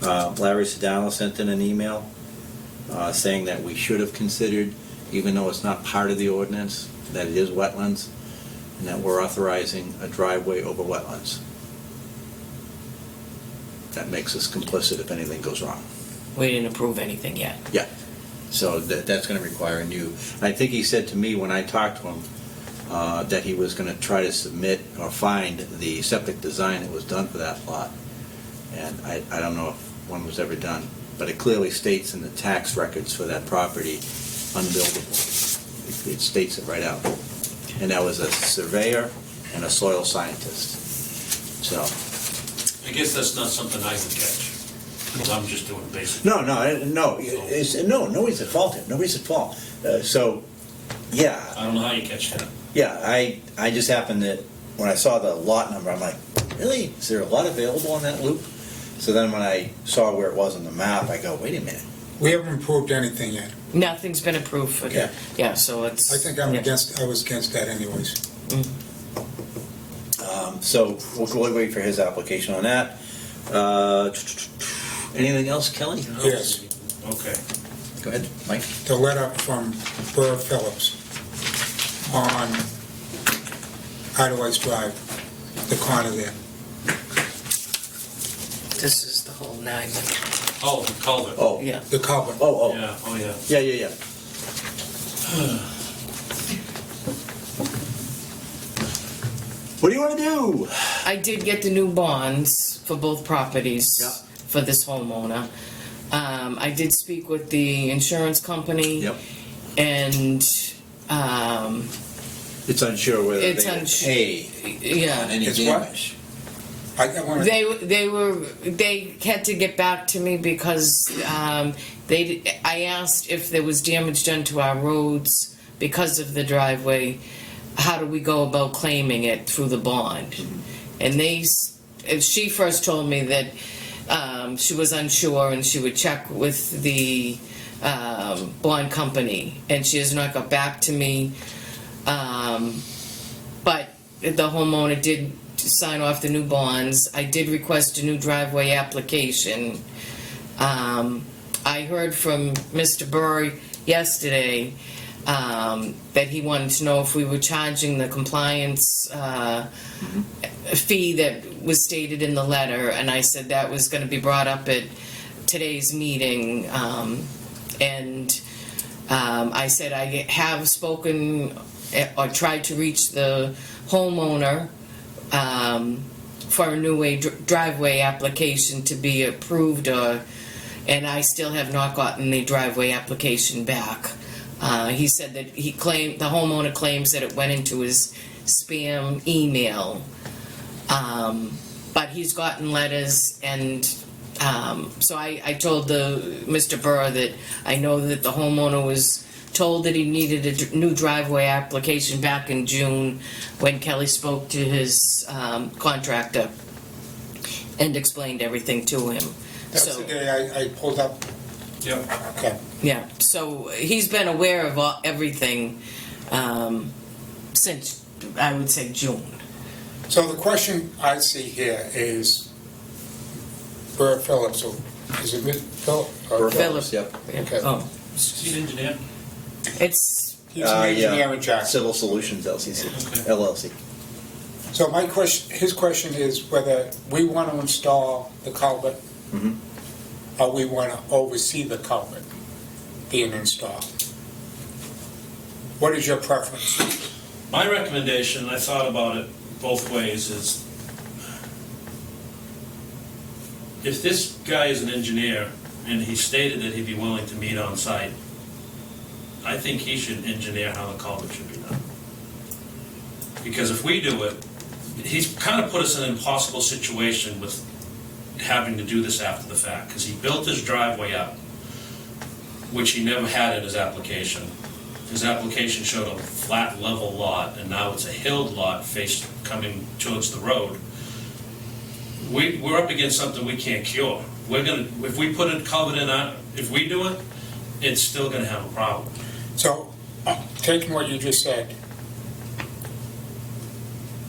Larry Sedano sent in an email saying that we should have considered, even though it's not part of the ordinance, that it is wetlands, and that we're authorizing a driveway over wetlands. That makes us complicit if anything goes wrong. We didn't approve anything yet. So that's going to require a new, I think he said to me when I talked to him that he was going to try to submit or find the septic design that was done for that lot. And I don't know if one was ever done, but it clearly states in the tax records for that property, unbuildable. It states it right out. And that was a surveyor and a soil scientist. So, I guess that's not something I can catch, because I'm just doing basic. no, nobody's at fault here. Nobody's at fault. So, yeah. I don't know how you catch that. Yeah, I just happened to, when I saw the lot number, I'm like, really? Is there a lot available on that loop? So then when I saw where it was on the map, I go, wait a minute. We haven't approved anything yet. Nothing's been approved for Okay. that. Yeah, so it's. I think I was against that anyways. So we'll wait for his application on that. Anything else, Kelly? Yes. Okay. Go ahead, Mike. The letter from Burr Phillips on Idleways Drive, the corner there. This is the whole 9. Oh, the culvert. Oh, Yeah. The culvert. oh, Yeah, oh, yeah. yeah. What do you want to do? I did get the new bonds for both properties Yeah. for this homeowner. I did speak with the insurance company. Yep. And It's unsure whether It's they unsu- pay on yeah, any It's what? damage. I want to, they had to get back to me because I asked if there was damage done to our roads because of the driveway. How do we go about claiming it through the bond? And she first told me that she was unsure and she would check with the bond company, and she has not got back to me. But the homeowner did sign off the new bonds. I did request a new driveway application. I heard from Mr. Burr yesterday that he wanted to know if we were charging the compliance fee that was stated in the letter, and I said that was going to be brought up at today's meeting. And I said I have spoken or tried to reach the homeowner for a new driveway application to be approved, and I still have not gotten the driveway application back. He said that the homeowner claims that it went into his spam email, but he's gotten letters, and so I told Mr. Burr that I know that the homeowner was told that he needed a new driveway application back in June when Kelly spoke to his contractor and explained everything to him. that's the day I pulled up. Yep. Okay. Yeah, so he's been aware of everything since, I would say, June. So the question I see here is Burr Phillips, is it Phillips? Burr Phillips. Yep. Okay. Oh, Is he an engineer? it's, He's an engineer in Jackson. Civil Solutions LLC. Okay. LLC. So his question is whether we want to install the culvert or we want to oversee the culvert being installed. What is your preference? My recommendation, I thought about it both ways, is if this guy is an engineer and he stated that he'd be willing to meet on site, I think he should engineer how the culvert should be done. Because if we do it, he's kind of put us in an impossible situation with having to do this after the fact, because he built his driveway up, which he never had in his application. His application showed a flat, level lot, and now it's a hilled lot coming towards the road. We're up against something we can't cure. If we put a culvert in, if we do it, it's still gonna have a problem. So, taking what you just said,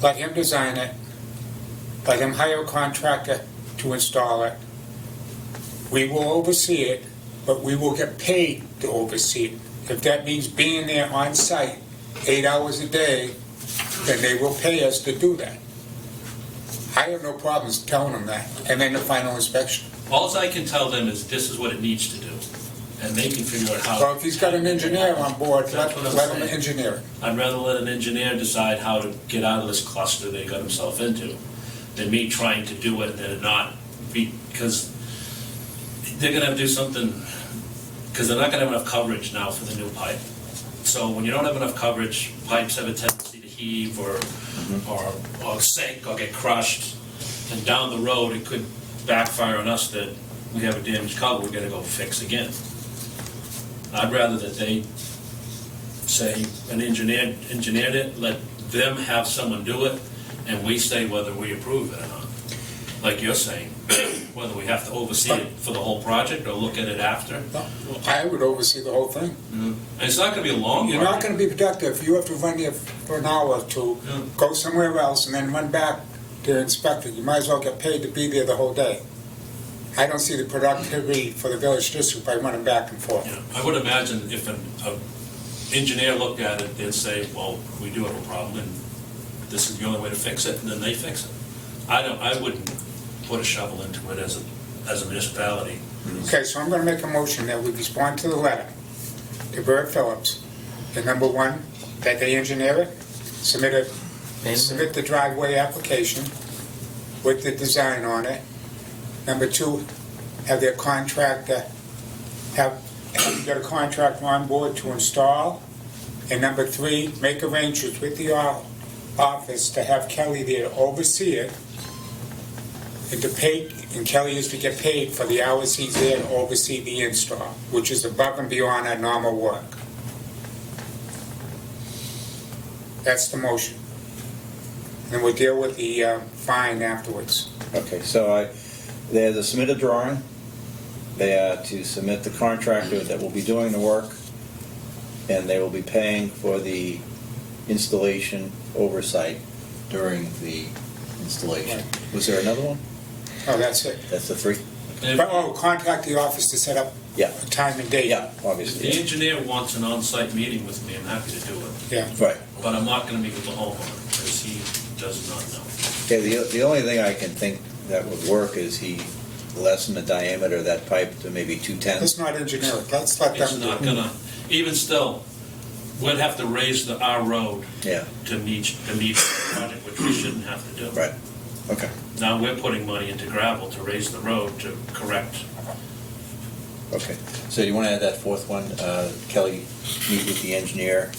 let him design it, let him hire a contractor to install it. We will oversee it, but we will get paid to oversee it. If that means being there on site 8 hours a day, then they will pay us to do that. I have no problems telling them that, and then the final inspection. All I can tell them is this is what it needs to do, and they can figure out how. So if he's got an engineer on board, That's what I'm let him saying. engineer it. I'd rather let an engineer decide how to get out of this cluster they got himself into than me trying to do it and not be, because they're gonna have to do something, because they're not gonna have enough coverage now for the new pipe. So when you don't have enough coverage, pipes have a tendency to heave or sink or get crushed, and down the road it could backfire on us that we have a damaged culvert we gotta go fix again. I'd rather that they say an engineer engineered it, let them have someone do it, and we say whether we approve it or not. Like you're saying, whether we have to oversee it for the whole project or look at it after. I would oversee the whole thing. And it's not gonna be a long You're not project. gonna be productive. You have to run there for an hour or two, Yeah. go somewhere else, and then run back to inspect it. You might as well get paid to be there the whole day. I don't see the productivity for the village district by running back and forth. Yeah, I would imagine if an engineer looked at it, they'd say, well, we do have a problem, and this is the only way to fix it, and then they fix it. I wouldn't put a shovel into it as a municipality. Okay, so I'm gonna make a motion that we respond to the letter to Bert Phillips. And number one, that they engineer it, submit the driveway application with the design on it. Number two, have their contractor, get a contractor on board to install. And number three, make arrangements with the office to have Kelly there to oversee it. And Kelly is to get paid for the hours he's there to oversee the install, which is above and beyond our normal work. That's the motion. And we'll deal with the fine afterwards. Okay, so they have to submit a drawing, they are to submit the contractor that will be doing the work, and they will be paying for the installation oversight during the installation. Right. Was there another one? Oh, that's it. That's the three? And But, contact the office to set up Yeah. a time and date. Yeah, if obviously. the yeah. engineer wants an on-site meeting with me, I'm happy to do it. Yeah. Right. But I'm not gonna meet with the homeowner, because he does not know. Okay, the only thing I can think that would work is he lessen the diameter of that pipe to maybe 2/10. Let's not engineer it. Let's let It's them do not it. gonna, even still, we'd have to raise our road Yeah, to meet the project, which we shouldn't have to do. right. Okay. Now we're putting money into gravel to raise the road to correct. Okay. So you want to add that fourth one, Kelly, meet with the engineer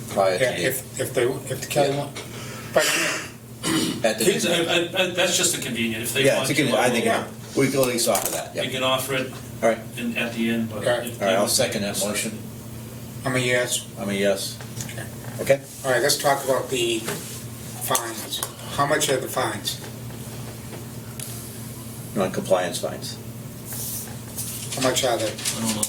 prior to Yeah, the... if the Kelly want. But, At the... That's just a convenient, if they Yeah, want it's a good, to. I think Yeah. we can at least offer that, You yeah. can offer it All right, at the end, but. Right. if all right, they- I'll second that motion. I'm a yes. I'm a yes. Okay? All right, let's talk about the fines. How much are the fines? Non-compliance fines. How much are they? I don't know.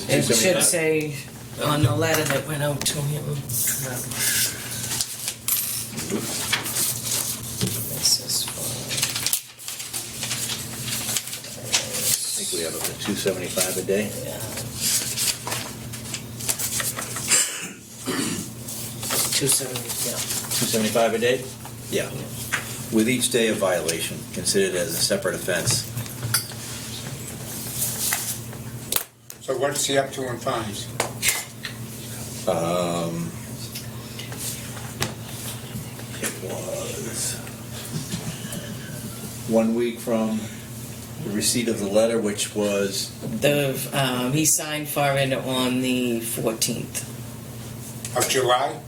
It should 275. say on the letter that went out to him. This is for, I think we have up to 275 a day. yeah. 270, yeah. 275 a day? Yeah. With each day of violation considered as a separate offense. So what is he up to in fines? It was 1 week from the receipt of the letter, which was He signed for it on the 14th. of July?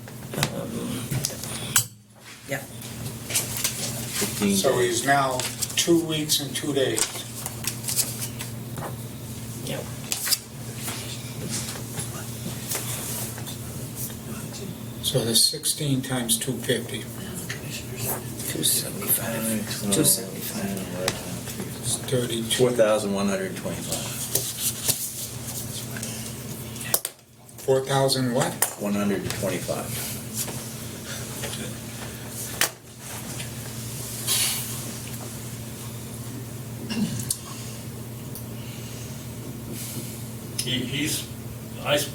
Yeah. 15 So days. he's now 2 weeks and 2 days. Yep. So there's 16 times 250. 275. 275. It's 32. 4,125. 4,000 what? 125.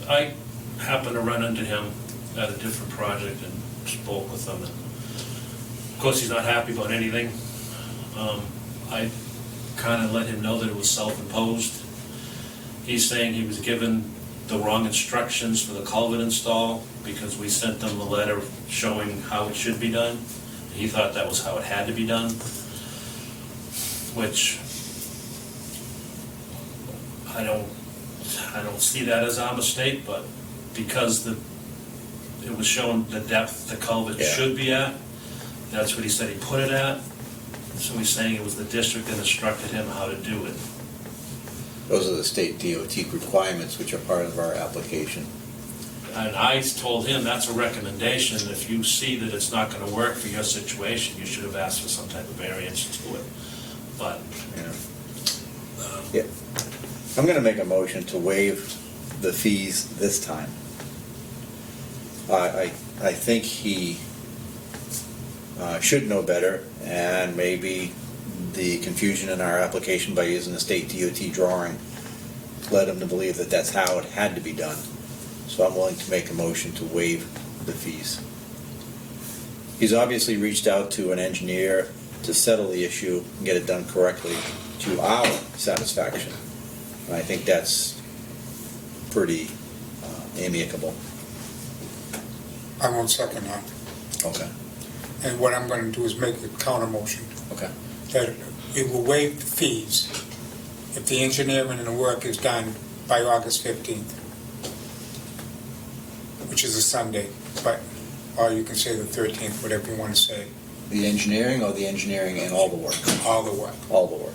I happened to run into him at a different project and spoke with him. And of course, he's not happy about anything. I kind of let him know that it was self-imposed. He's saying he was given the wrong instructions for the culvert install because we sent them a letter showing how it should be done. He thought that was how it had to be done, which I don't see that as our mistake, but because it was shown the depth the culvert Yeah. should be at, that's what he said he put it at. So he's saying it was the district that instructed him how to do it. Those are the state DOT requirements, which are part of our application. And I told him that's a recommendation. If you see that it's not going to work for your situation, you should have asked for some type of variance to it. But You know. Yeah. I'm going to make a motion to waive the fees this time. I think he should know better, and maybe the confusion in our application by using the state DOT drawing led him to believe that that's how it had to be done. So I'm willing to make a motion to waive the fees. He's obviously reached out to an engineer to settle the issue and get it done correctly to our satisfaction. And I think that's pretty amicable. I won't second that. Okay. And what I'm going to do is make a counter motion Okay. that it will waive the fees if the engineering and the work is done by August 15th, which is a Sunday, or you can say the 13th, whatever you want to say, The engineering or the engineering and all the work? all the work. All the work.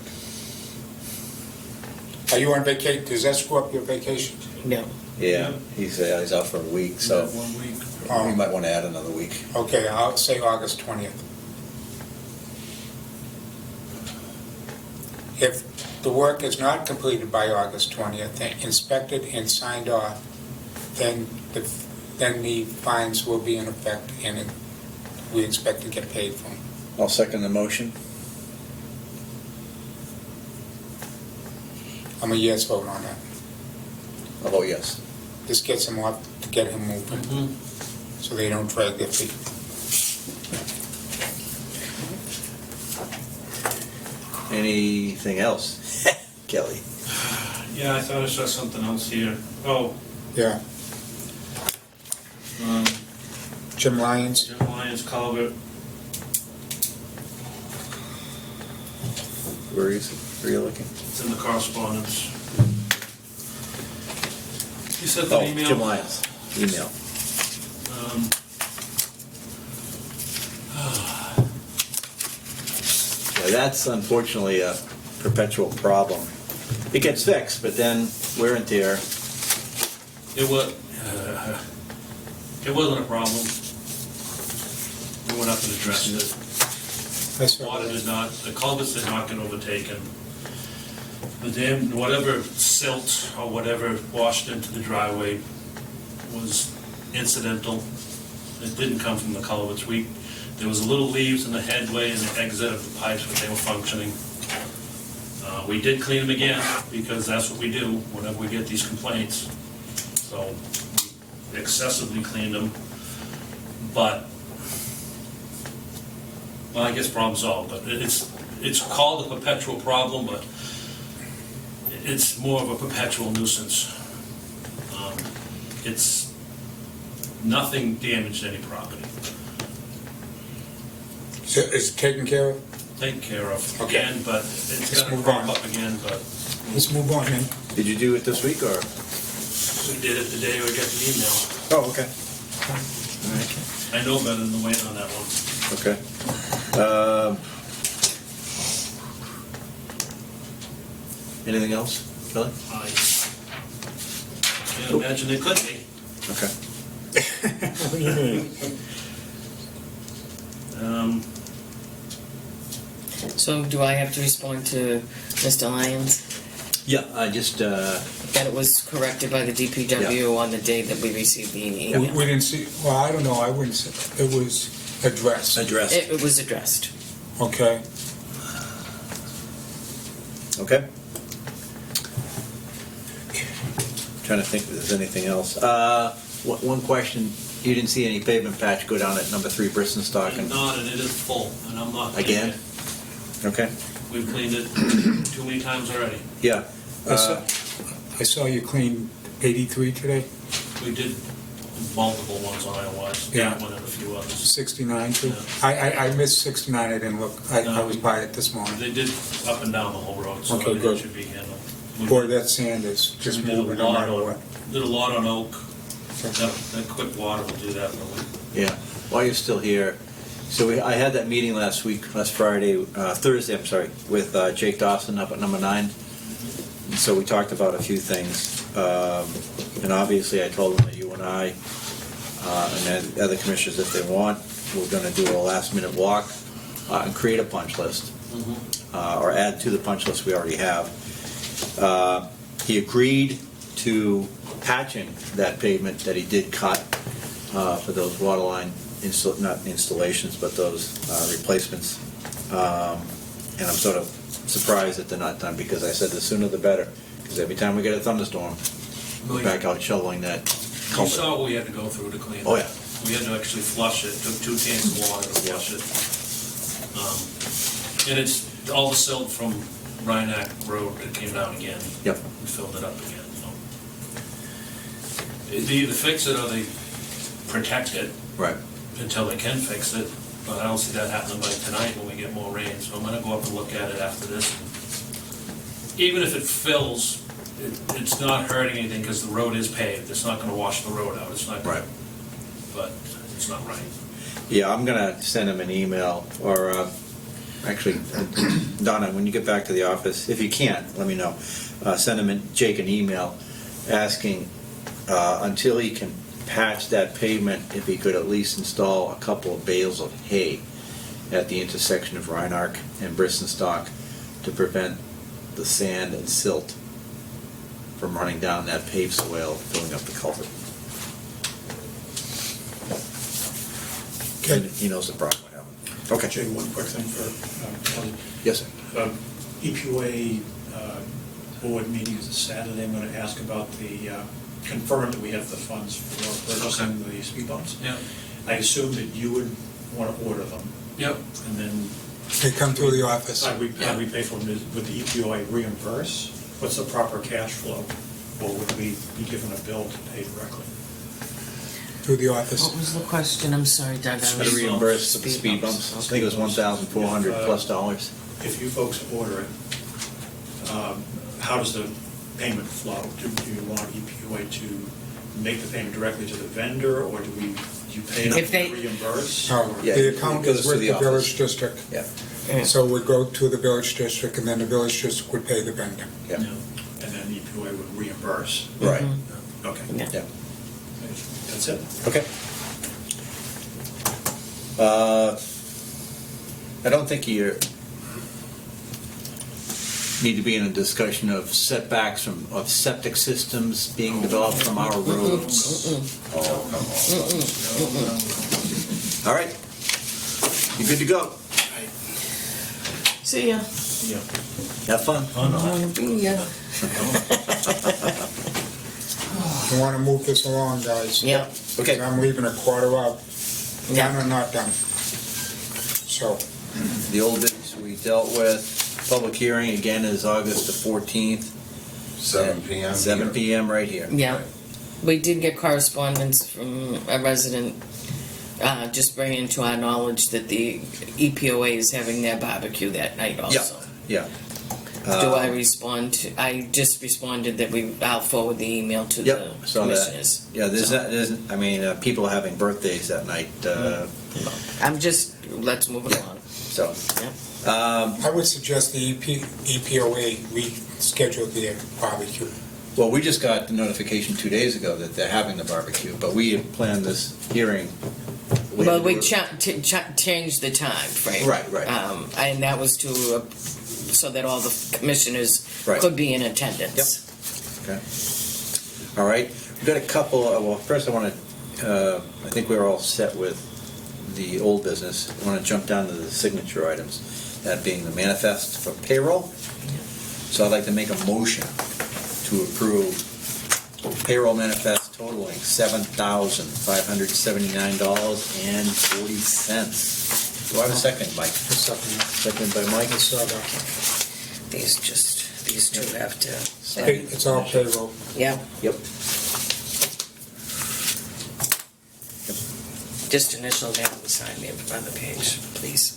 Are you on vacation? Does that screw up your vacation? No. Yeah, he's out for a week, so 1 week. we might want to add another week. Okay, I'll say August 20th. If the work is not completed by August 20th, and inspected and signed off, then the fines will be in effect, and we expect to get paid for them. I'll second the motion. I'm a yes vote on that. I'll vote yes. This gets them off to get him moving, so they don't drag their feet. Anything else? Kelly? Yeah, I thought I saw something else here. Oh, Yeah, Jim Lyons, Jim Lyons culvert. Where is it? Where are you looking? It's in the correspondence. You sent Oh, an email? Jim Lyons. Email. Yeah, that's unfortunately a perpetual problem. It gets fixed, but then wear and tear. It wasn't a problem. We went up and addressed it. that's Water what did not, the culverts did not get overtaken. The dam, whatever silt or whatever washed into the driveway was incidental. It didn't come from the culverts. There was a little leaves in the headway and the exit of the pipes, but they were functioning. We did clean them again, because that's what we do whenever we get these complaints. So we excessively cleaned them, but, well, I guess problem solved, but it's called a perpetual problem, but it's more of a perpetual nuisance. It's nothing damaged any property. So is it taken care of? Taken care of Okay. again, but it's Let's gonna move crop on. up again, but Let's move on then. Did you do it this week or? we did it the day we got the email. Oh, okay. I know better than to wait on that one. Okay. Anything else, Kelly? I can't imagine it could be. Okay. What do you mean? So do I have to respond to Mr. Lyons? Yeah, I just, That it was corrected by the DPW on the day that we received the We email? didn't see, well, I don't know, I wouldn't say, it was addressed, addressed. It was addressed. okay? Okay. Trying to think if there's anything else. One question, you didn't see any pavement patch go down at number 3 Bristenstock? And not, and it is full, and I'm not. Again? Okay. We've cleaned it too many times already. Yeah. I saw you clean 83 today, We did multiple ones on Iowise, Yeah. that one and a few others. 69 too? Yeah. I missed 69, I didn't look, I was by it this morning. They did up and down the whole road, so Okay, it good. should be handled. Boy, that sand is just We did a moving no lot matter on- what. Did a lot on Oak. That quick water will do that in a week. Yeah. While you're still here, so I had that meeting last Thursday, I'm sorry, with Jake Dawson up at number 9. And so we talked about a few things. And obviously I told him that you and I, and then the other commissioners, if they want, we're going to do a last minute walk and create a punch list. Or add to the punch list we already have. He agreed to patching that pavement that he did cut for those water line, not installations, but those replacements. And I'm sort of surprised that they're not done, because I said the sooner the better, because every time we get a thunderstorm, we're back out shoveling that You culvert. saw what we had to go through to clean it. Oh, yeah. We had to actually flush it, took 2 tanks of water to flush it. And it's all the silt from Rhineac Road that came down again. Yep. We filled it up again, so. They either fix it or they protect it Right. until they can fix it, but I don't see that happening by tonight when we get more rain, so I'm gonna go up and look at it after this. Even if it fills, it's not hurting anything, because the road is paved, it's not gonna wash the road out, it's not Right. gonna, but it's not right. Yeah, I'm gonna send him an email, or actually, Donna, when you get back to the office, if you can, let me know. Send him, Jake, an email asking, until he can patch that pavement, if he could at least install a couple of bales of hay at the intersection of Rhineark and Bristenstock to prevent the sand and silt from running down that paved swale, filling up the culvert. Okay. He knows the problem we're having. Okay. Jay, one quick thing for Kelly. Yes, sir. EPA board meeting is this Saturday. I'm going to ask about confirm that we have the funds for purchasing the speed bumps. Yeah. I assume that you would want to order them, Yep. and then They come through the office. how do we pay for them? Would the EPA reimburse? What's the proper cash flow? Or would we be given a bill to pay directly? Through the office. What was the question? I'm sorry, Doug. How to reimburse the speed bumps? I think it was $1,400 plus dollars. If you folks order it, how does the payment flow? Do you want EPA to make the payment directly to the vendor, or do you pay them If they- to reimburse? No, Yeah, the it account goes is to with the the office. village district. Yeah, So we go to the village district, and then the village district would pay the vendor. yeah, No. And then EPA would reimburse? right, Okay, Yeah. yeah. that's it? Okay. I don't think you need to be in a discussion of setbacks of septic systems being developed from our roads. Oh, come on. All right, you're good to go. See ya. Yeah. Have fun. See ya. You want to move this along, guys? Yeah. Okay. I'm leaving a quarter out. Yeah. Done or not done? So, The old business we dealt with, public hearing again is August the 14th. 7 p.m. 7 p.m. right here. Yeah. We did get correspondence from a resident just bringing to our knowledge that the EPOA is having their barbecue that night also. Yeah. Do I respond to, I just responded that I'll forward the email to the Yep, saw that. commissioners. Yeah, So, I mean, people are having birthdays that night, I'm just, let's move it along. so. Yep. I would suggest the EPOA reschedule their barbecue. Well, we just got the notification 2 days ago that they're having the barbecue, but we had planned this hearing. Well, we had to changed the time frame. Right, right. And that was to, so that all the commissioners Right. could be in attendance. Okay. All right. We've got a couple, well, first I want to, I think we're all set with the old business. I want to jump down to the signature items, that being the manifest for payroll. So I'd like to make a motion to approve payroll manifest totaling $7,579.40. Do I have a second, Mike? Second by Mike. These two have to. It's all payroll. Yeah, Yep. just initial down and sign the on the page, please.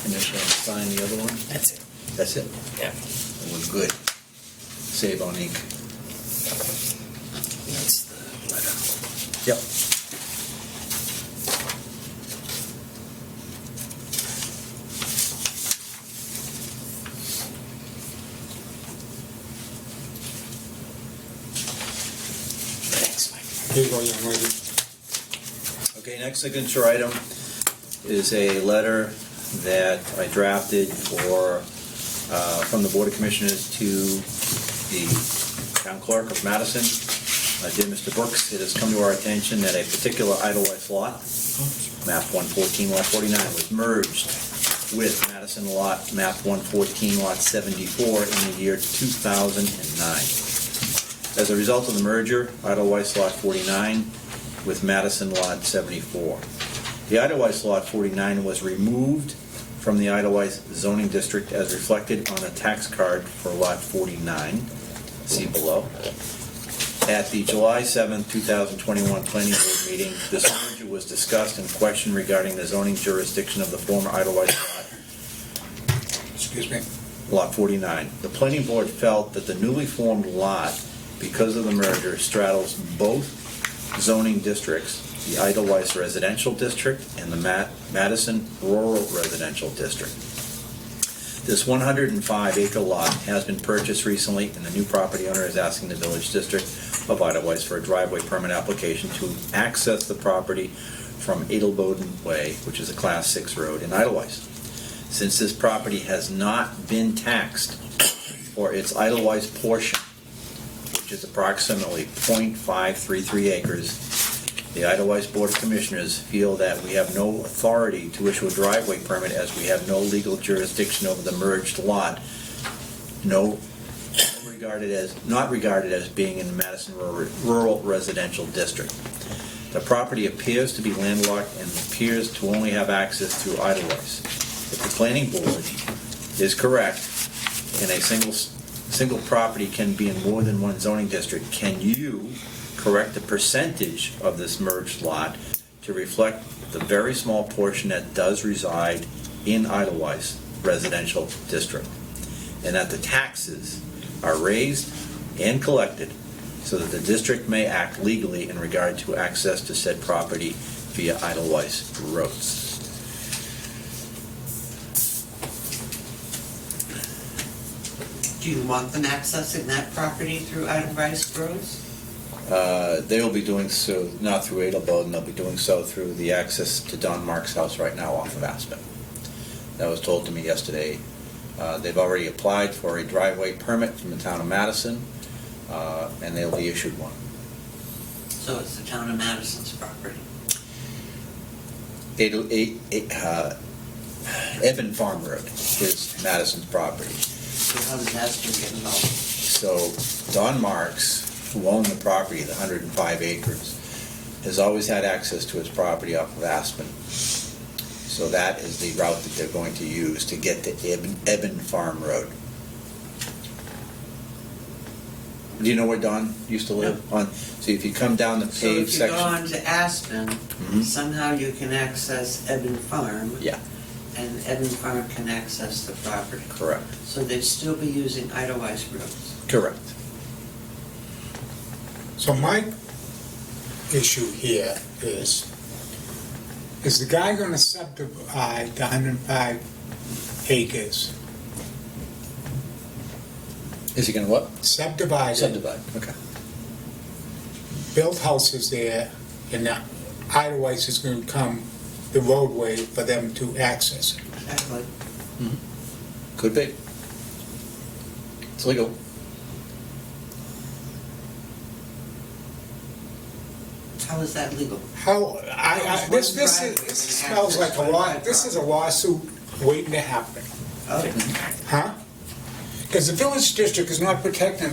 Initial and sign the other one. That's it. That's it. Yeah. It was good. Save on ink. That's the letter. Yep. Thanks, Mike. Here you go, young lady. Okay, next signature item is a letter that I drafted from the Board of Commissioners to the Town Clerk of Madison. Dear Mr. Brooks, it has come to our attention that a particular Idlewife lot, map 114, lot 49, was merged with Madison lot, map 114, lot 74 in the year 2009. As a result of the merger, Idlewife lot 49 with Madison lot 74. The Idlewife lot 49 was removed from the Idlewife zoning district as reflected on a tax card for lot 49, see below. At the July 7, 2021 Planning Board meeting, this merger was discussed and questioned regarding the zoning jurisdiction of the former Idlewife Excuse me. lot 49. The Planning Board felt that the newly formed lot, because of the merger, straddles both zoning districts, the Idlewife Residential District and the Madison Rural Residential District. This 105-acre lot has been purchased recently, and the new property owner is asking the Village District of Idlewife for a driveway permit application to access the property from Adelboden Way, which is a Class 6 road in Idlewife. Since this property has not been taxed for its Idlewife portion, which is approximately .533 acres, the Idlewife Board of Commissioners feel that we have no authority to issue a driveway permit as we have no legal jurisdiction over the merged lot, not regarded as being in the Madison Rural Residential District. The property appears to be landlocked and appears to only have access through Idlewife. If the Planning Board is correct, and a single property can be in more than one zoning district, can you correct the percentage of this merged lot to reflect the very small portion that does reside in Idlewife Residential District, and that the taxes are raised and collected so that the district may act legally in regard to access to said property via Idlewife roads. Do you want them accessing that property through Idlewife roads? They will be doing so not through Adelboden, they'll be doing so through the access to Don Mark's house right now off of Aspen. That was told to me yesterday. They've already applied for a driveway permit from the town of Madison, and they'll be issued one. So it's the town of Madison's property. Evan Farm Road is Madison's property. So how does Aspen get involved? So Don Marks, who owned the property, the 105 acres, has always had access to his property off of Aspen. So that is the route that they're going to use to get to Evan Farm Road. Do you know where Don used to live? On, so if you come down the So paved if you go section. on to Aspen, Mhm. somehow you can access Evan Farm. Yeah. And Evan Farm can access the property. Correct. So they'd still be using Idlewise roads. Correct. So my issue here is the guy gonna subdivide the 105 acres? Is he gonna what? Subdivide it, Subdivide, okay. build houses there, and the Idlewise is gonna become the roadway for them to access it. Exactly. Could be. It's legal. How is that legal? How, this smells like this is a lawsuit waiting to happen, Oh, huh? Because the village district is not protecting, I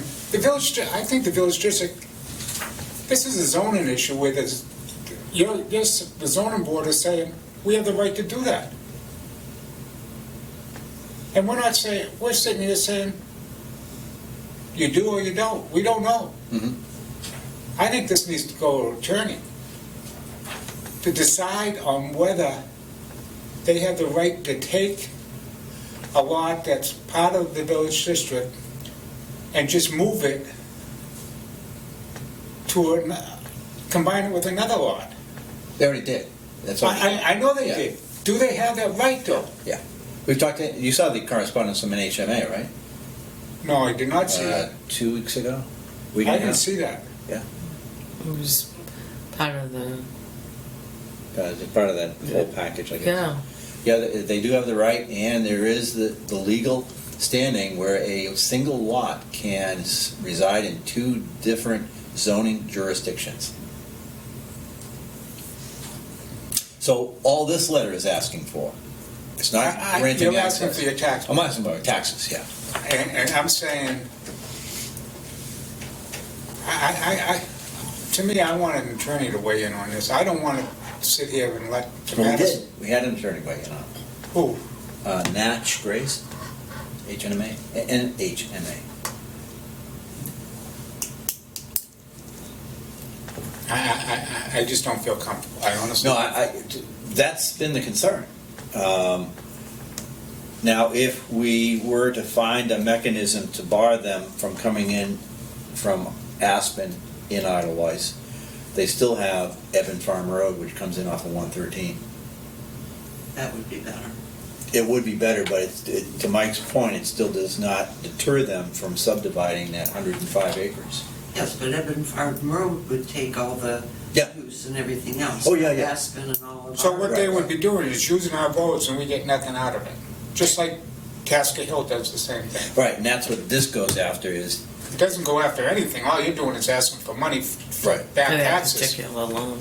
think the village district, this is a zoning issue where there's, the zoning board is saying, we have the right to do that. And we're not saying, we're sitting here saying, you do or you don't, we don't know. Mhm. I think this needs to go to an attorney to decide on whether they have the right to take a lot that's part of the village district and just move it to combine it with another lot. They already did. That's all. I know they Yeah. did. Do they have that right though? Yeah. We've talked, you saw the correspondence from NHMA, right? No, I did not see that. 2 weeks ago? I didn't see that. It was part of the, Part of that whole package, I guess. yeah. Yeah, they do have the right, and there is the legal standing where a single lot can reside in 2 different zoning jurisdictions. So all this letter is asking for, it's not granting You're asking access. for your tax. I'm asking about taxes, yeah. And I'm saying, to me, I want an attorney to weigh in on this. I don't want to sit here and let the Well, we matters. did. We had an attorney weigh in on Who? it. Natch Grace, HNMA, NHMA. I just don't feel comfortable. I honestly. No, that's been the concern. Now, if we were to find a mechanism to bar them from coming in from Aspen in Idlewise, they still have Evan Farm Road, which comes in off of 113. that would be better. It would be better, but to Mike's point, it still does not deter them from subdividing that 105 acres. Yes, but Evan Farm Road would take all the Yeah. use and everything else. Oh, yeah, yeah. Aspen and all of So our- what they would be doing is using our votes and we get nothing out of it. Just like Tasker Hill does the same thing. Right, and that's what this goes after is, It doesn't go after anything. All you're doing is asking for money for Right. back For that taxes. particular loan.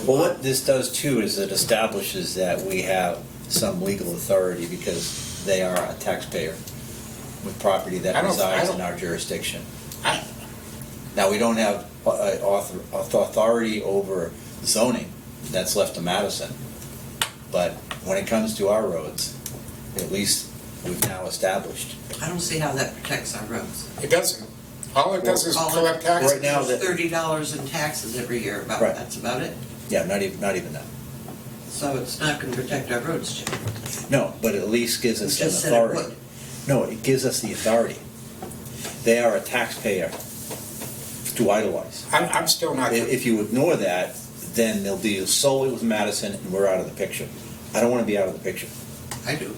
well, what this does too is it establishes that we have some legal authority because they are a taxpayer with property that I don't- resides I in don't- our jurisdiction. I- Now, we don't have authority over zoning, that's left to Madison. But when it comes to our roads, at least we've now established. I don't see how that protects our roads. It doesn't. All it does is All it- collect taxes. Right now, There's $30 in taxes every year, Right. that's about it. Yeah, not even that. So it's not gonna protect our roads, Jim. No, but at least gives us You an just said it authority. would. No, it gives us the authority. They are a taxpayer to Idlewise. I'm still not. If you ignore that, then they'll deal solely with Madison and we're out of the picture. I don't want to be out of the picture. I do.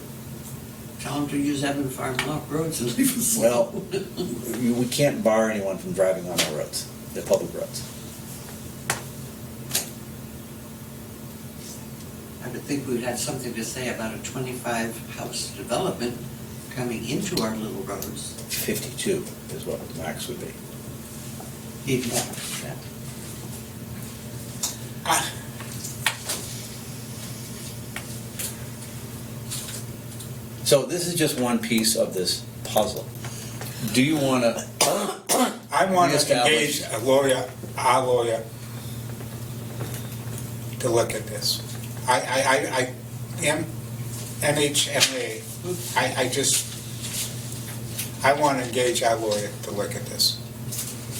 Tell them to use Evan Farm roads and leave us Well, alone. we can't bar anyone from driving on our roads, the public roads. I would think we'd have something to say about a 25-house development coming into our little roads. 52 is what the max would be. Even that. Yeah. So this is just one piece of this puzzle. Do you want to? I want to Reestablish. engage a lawyer, our lawyer, to look at this. I am NHMA. I want to engage our lawyer to look at this.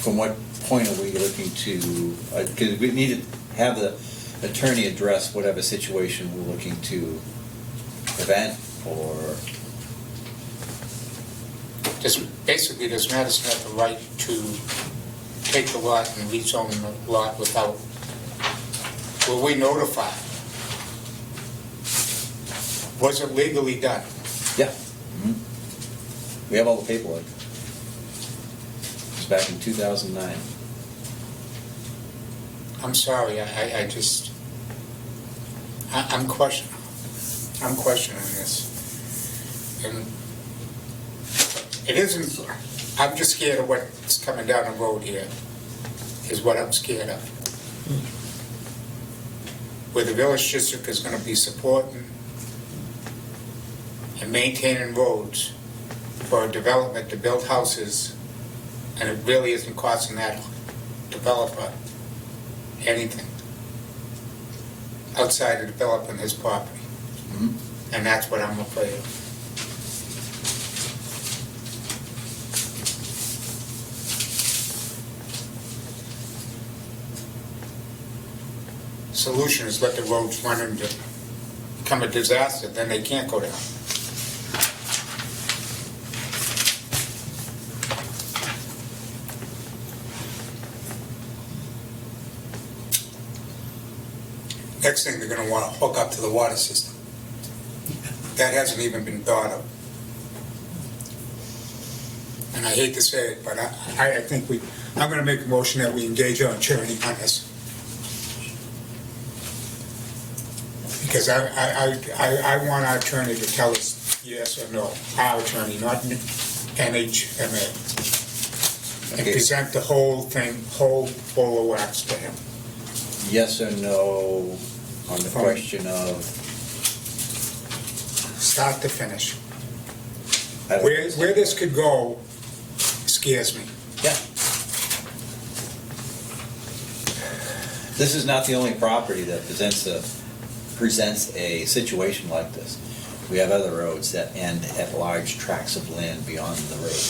from what point are we looking to, because we need to have the attorney address whatever situation we're looking to prevent, or, Basically, does Madison have the right to take the lot and rezone the lot without, were we notified? Was it legally done? yeah. Mhm. We have all the paperwork. It's back in 2009. I'm sorry, I'm questioning this. And it isn't, I'm just scared of what's coming down the road here, is what I'm scared of. Where the village district is gonna be supporting and maintaining roads for a development to build houses, and it really isn't costing that developer anything outside of developing his property. Mhm. And that's what I'm afraid of. Solution is let the roads run into, become a disaster, then they can't go down. Next thing, they're gonna wanna hook up to the water system. That hasn't even been thought of. And I hate to say it, but I think I'm gonna make a motion that we engage our attorney on this. Because I want our attorney to tell us yes or no, our attorney, not NHMA. And Okay. present the whole thing, whole bowl of wax to him. Yes or no on the question of, Start to finish. I don't- Where this could go scares me. Yeah. This is not the only property that presents a situation like this. We have other roads that end at large tracts of land beyond the road.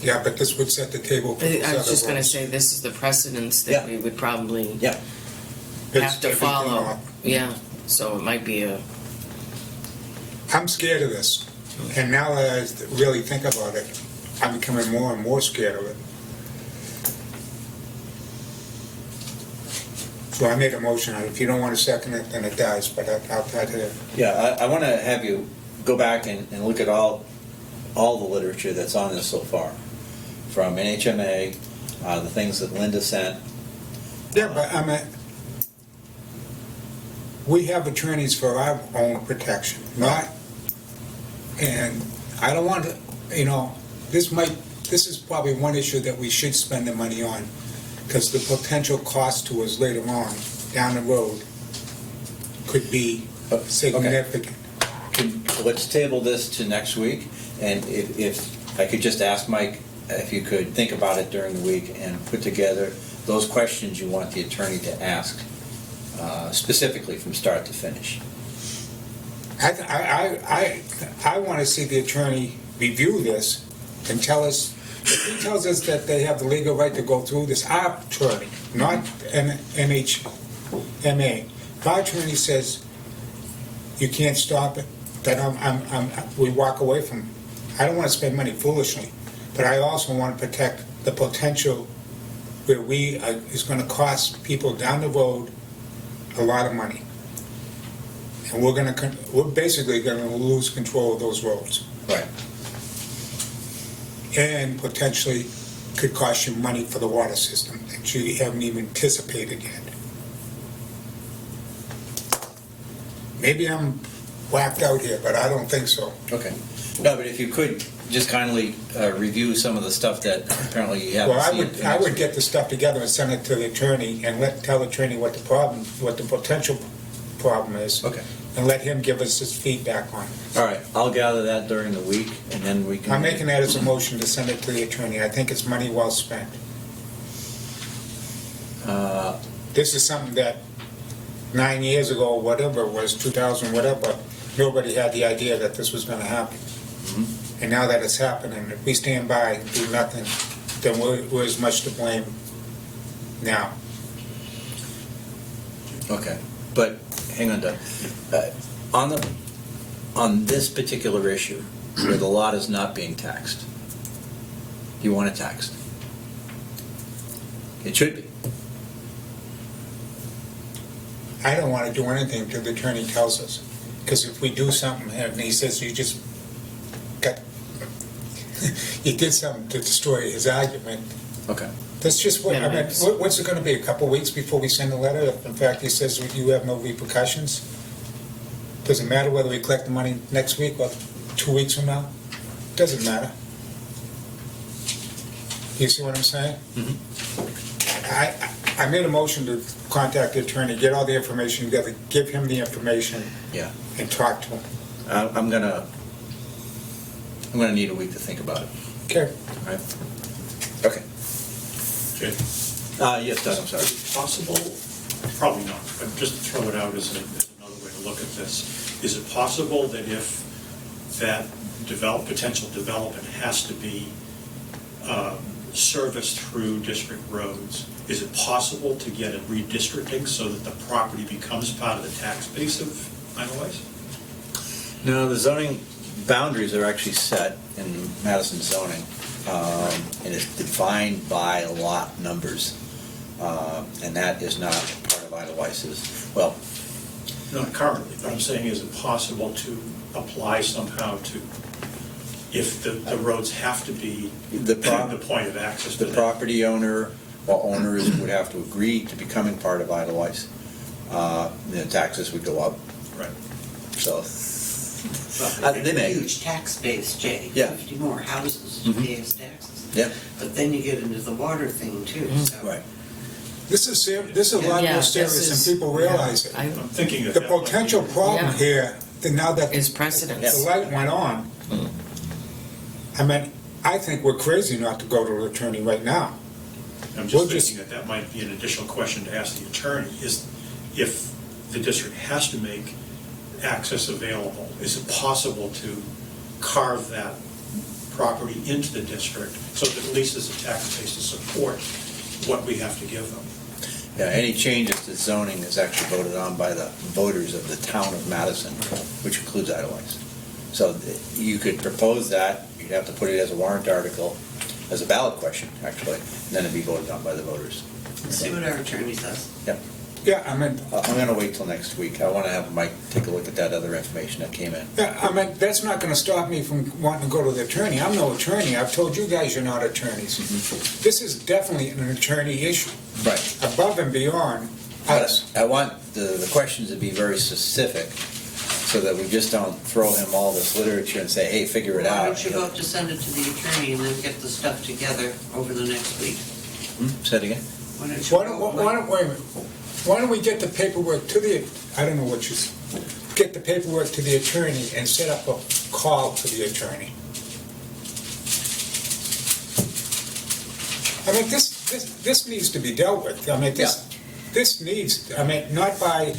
Yeah, but this would set the table for these I was other just gonna roads. say, this is the precedence Yeah. that we would probably Yeah. It's have to everything follow. off. Yeah, so it might be a, I'm scared of this, and now that I really think about it, I'm becoming more and more scared of it. So I made a motion, and if you don't want to second it, then it dies, but I'll try to. Yeah, I want to have you go back and look at all the literature that's on this so far, from NHMA, the things that Linda sent. Yeah, but we have attorneys for our own protection, not, and I don't want to, this is probably one issue that we should spend the money on, because the potential cost to us later on, down the road, could be significant. Let's table this to next week, and if I could just ask Mike if you could think about it during the week and put together those questions you want the attorney to ask, specifically from start to finish. I want to see the attorney review this and tell us, if he tells us that they have the legal right to go through this, our attorney, not NHMA, if our attorney says you can't stop it, then we walk away from it. I don't want to spend money foolishly, but I also want to protect the potential where it's going to cost people down the road a lot of money. And we're basically going to lose control of those roads. Right. And potentially could cost you money for the water system that you haven't even anticipated yet. Maybe I'm whacked out here, but I don't think so. Okay. No, but if you could just kindly review some of the stuff that apparently you haven't Well, seen. I would get the stuff together and send it to the attorney and tell the attorney what the potential problem is. Okay. And let him give us his feedback on it. All right, I'll gather that during the week, and then we can... I'm making that as a motion to send it to the attorney. I think it's money well spent. This is something that 9 years ago, whatever it was, 2000, whatever, nobody had the idea that this was going to happen. Mhm. And now that it's happening, if we stand by and do nothing, then we're as much to blame now. Okay, but hang on, Doug. On this particular issue, where the lot is not being taxed, you want it taxed. It should be. I don't want to do anything till the attorney tells us, because if we do something and he says you just got, you did something to destroy his argument, Okay. that's just what, I mean, what's it gonna be, a couple of weeks before we send a letter? If in fact he says you have no repercussions? Does it matter whether we collect the money next week or 2 weeks from now? Doesn't matter. You see what I'm saying? I made a motion to contact the attorney, get all the information together, give him the information. Yeah. And talk to him. I'm gonna need a week to think about it. Okay. All right. Okay. Jay? Yes, Doug, I'm sorry. Is it possible, probably not, but just to throw it out as another way to look at this, is it possible that if that potential development has to be serviced through district roads, is it possible to get a redistricting so that the property becomes part of the tax base of Idleways? No, the zoning boundaries are actually set in Madison zoning, and it's defined by lot numbers, and that is not part of Idlewises. Well, Not currently, but I'm saying, is it possible to apply somehow to, if the roads have to be the point of access to the that? property owner or owners would have to agree to becoming part of Idlewises. The taxes would go up, Right. so. Well, They may. Huge tax base, Jay. Yeah. 50 more houses to pay as taxes. Yeah. But then you get into the water thing too, so. Right. This is a lot Yeah, more this serious is- than people realize it. I- I'm thinking that The that might be- potential problem Yeah. here, that now that Is precedence. the light went on, I mean, I think we're crazy not to go to an attorney right now. I'm We'll just just- thinking that might be an additional question to ask the attorney, is if the district has to make access available, is it possible to carve that property into the district so that at least there's a tax base to support what we have to give them? Yeah, any changes to zoning is actually voted on by the voters of the town of Madison, which includes Idlewises. So you could propose that, you'd have to put it as a warrant article, as a ballot question, actually, and then it'd be voted on by the voters. Let's see what our attorney says. Yeah, I mean, I'm gonna wait till next week. I wanna have Mike take a look at that other information that came in. that's not gonna stop me from wanting to go to the attorney. I'm no attorney. I've told you guys you're not attorneys. This is definitely an attorney issue, Right. above and beyond But us. I want the questions to be very specific, so that we just don't throw him all this literature and say, hey, figure it Why out. don't you vote to send it to the attorney and then get the stuff together over the next week? Say it again? Why don't you Wait a minute. Why don't we get the paperwork to the, I don't know what you, get the paperwork to the attorney and set up a call to the attorney? I mean, this needs to be dealt with. I mean, this needs, I mean, not by,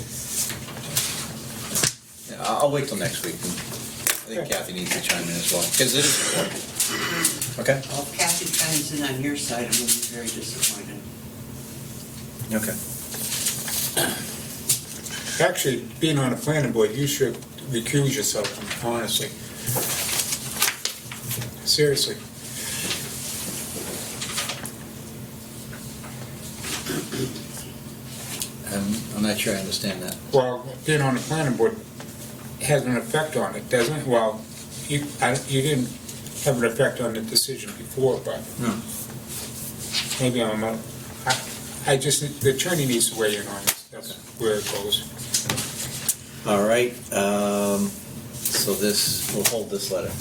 Yeah, I'll wait till next week. I think Kathy needs to chime in as well, because it is important. Okay? Well, if Kathy chimes in on your side, I'm going to be very disappointed. Okay. actually, being on the planning board, you should recuse yourself, honestly. Seriously. I'm not sure I understand that. Well, being on the planning board has an effect on it, doesn't it? Well, you didn't have an effect on the decision before, but No. maybe I just, the attorney needs to weigh in on it. That's where it goes. All right, so we'll hold this letter.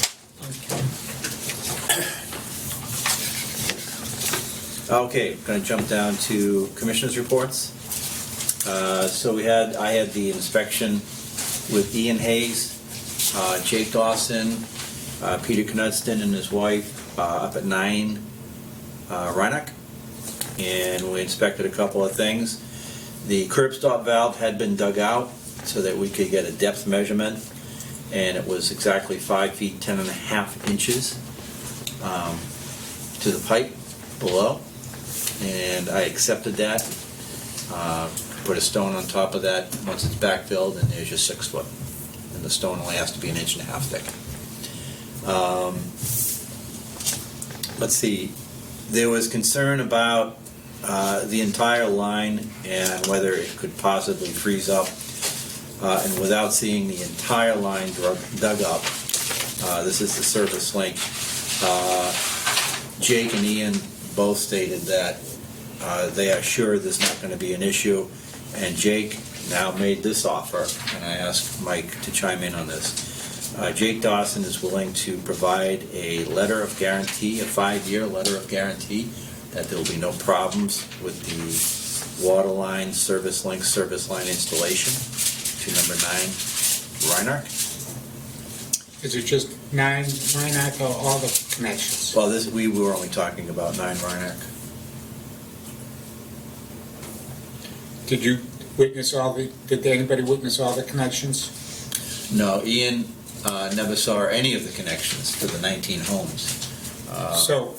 Okay, going to jump down to commissioners' reports. So I had the inspection with Ian Hayes, Jake Dawson, Peter Knudston and his wife up at 9 Rhinebeck, and we inspected a couple of things. The curb stop valve had been dug out so that we could get a depth measurement, and it was exactly 5 feet 10.5 inches to the pipe. below, and I accepted that. Put a stone on top of that once it's backfilled, and there's your 6 foot. And the stone only has to be 1.5 inches thick. Let's see, there was concern about the entire line and whether it could possibly freeze up. And without seeing the entire line dug up, this is the service link. Jake and Ian both stated that they are sure there's not going to be an issue. And Jake now made this offer, and I asked Mike to chime in on this. Jake Dawson is willing to provide a letter of guarantee, a 5-year letter of guarantee, that there will be no problems with the water line, service line installation to number 9 Reinhardt. Is it just 9 Reinhardt or all the connections? Well, we were only talking about 9 Reinhardt. Did anybody witness all the connections? No, Ian never saw any of the connections to the 19 homes. So,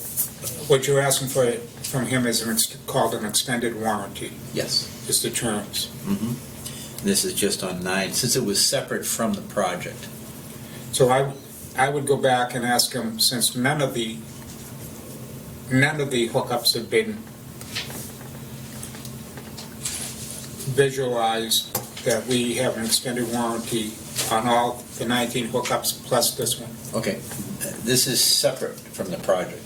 what you're asking for from him is called an extended warranty, Yes. is the terms. Mm-hmm. This is just on 9, since it was separate from the project. So I would go back and ask him, since none of the hookups have been visualized, that we have an extended warranty on all the 19 hookups plus this one. Okay, this is separate from the project.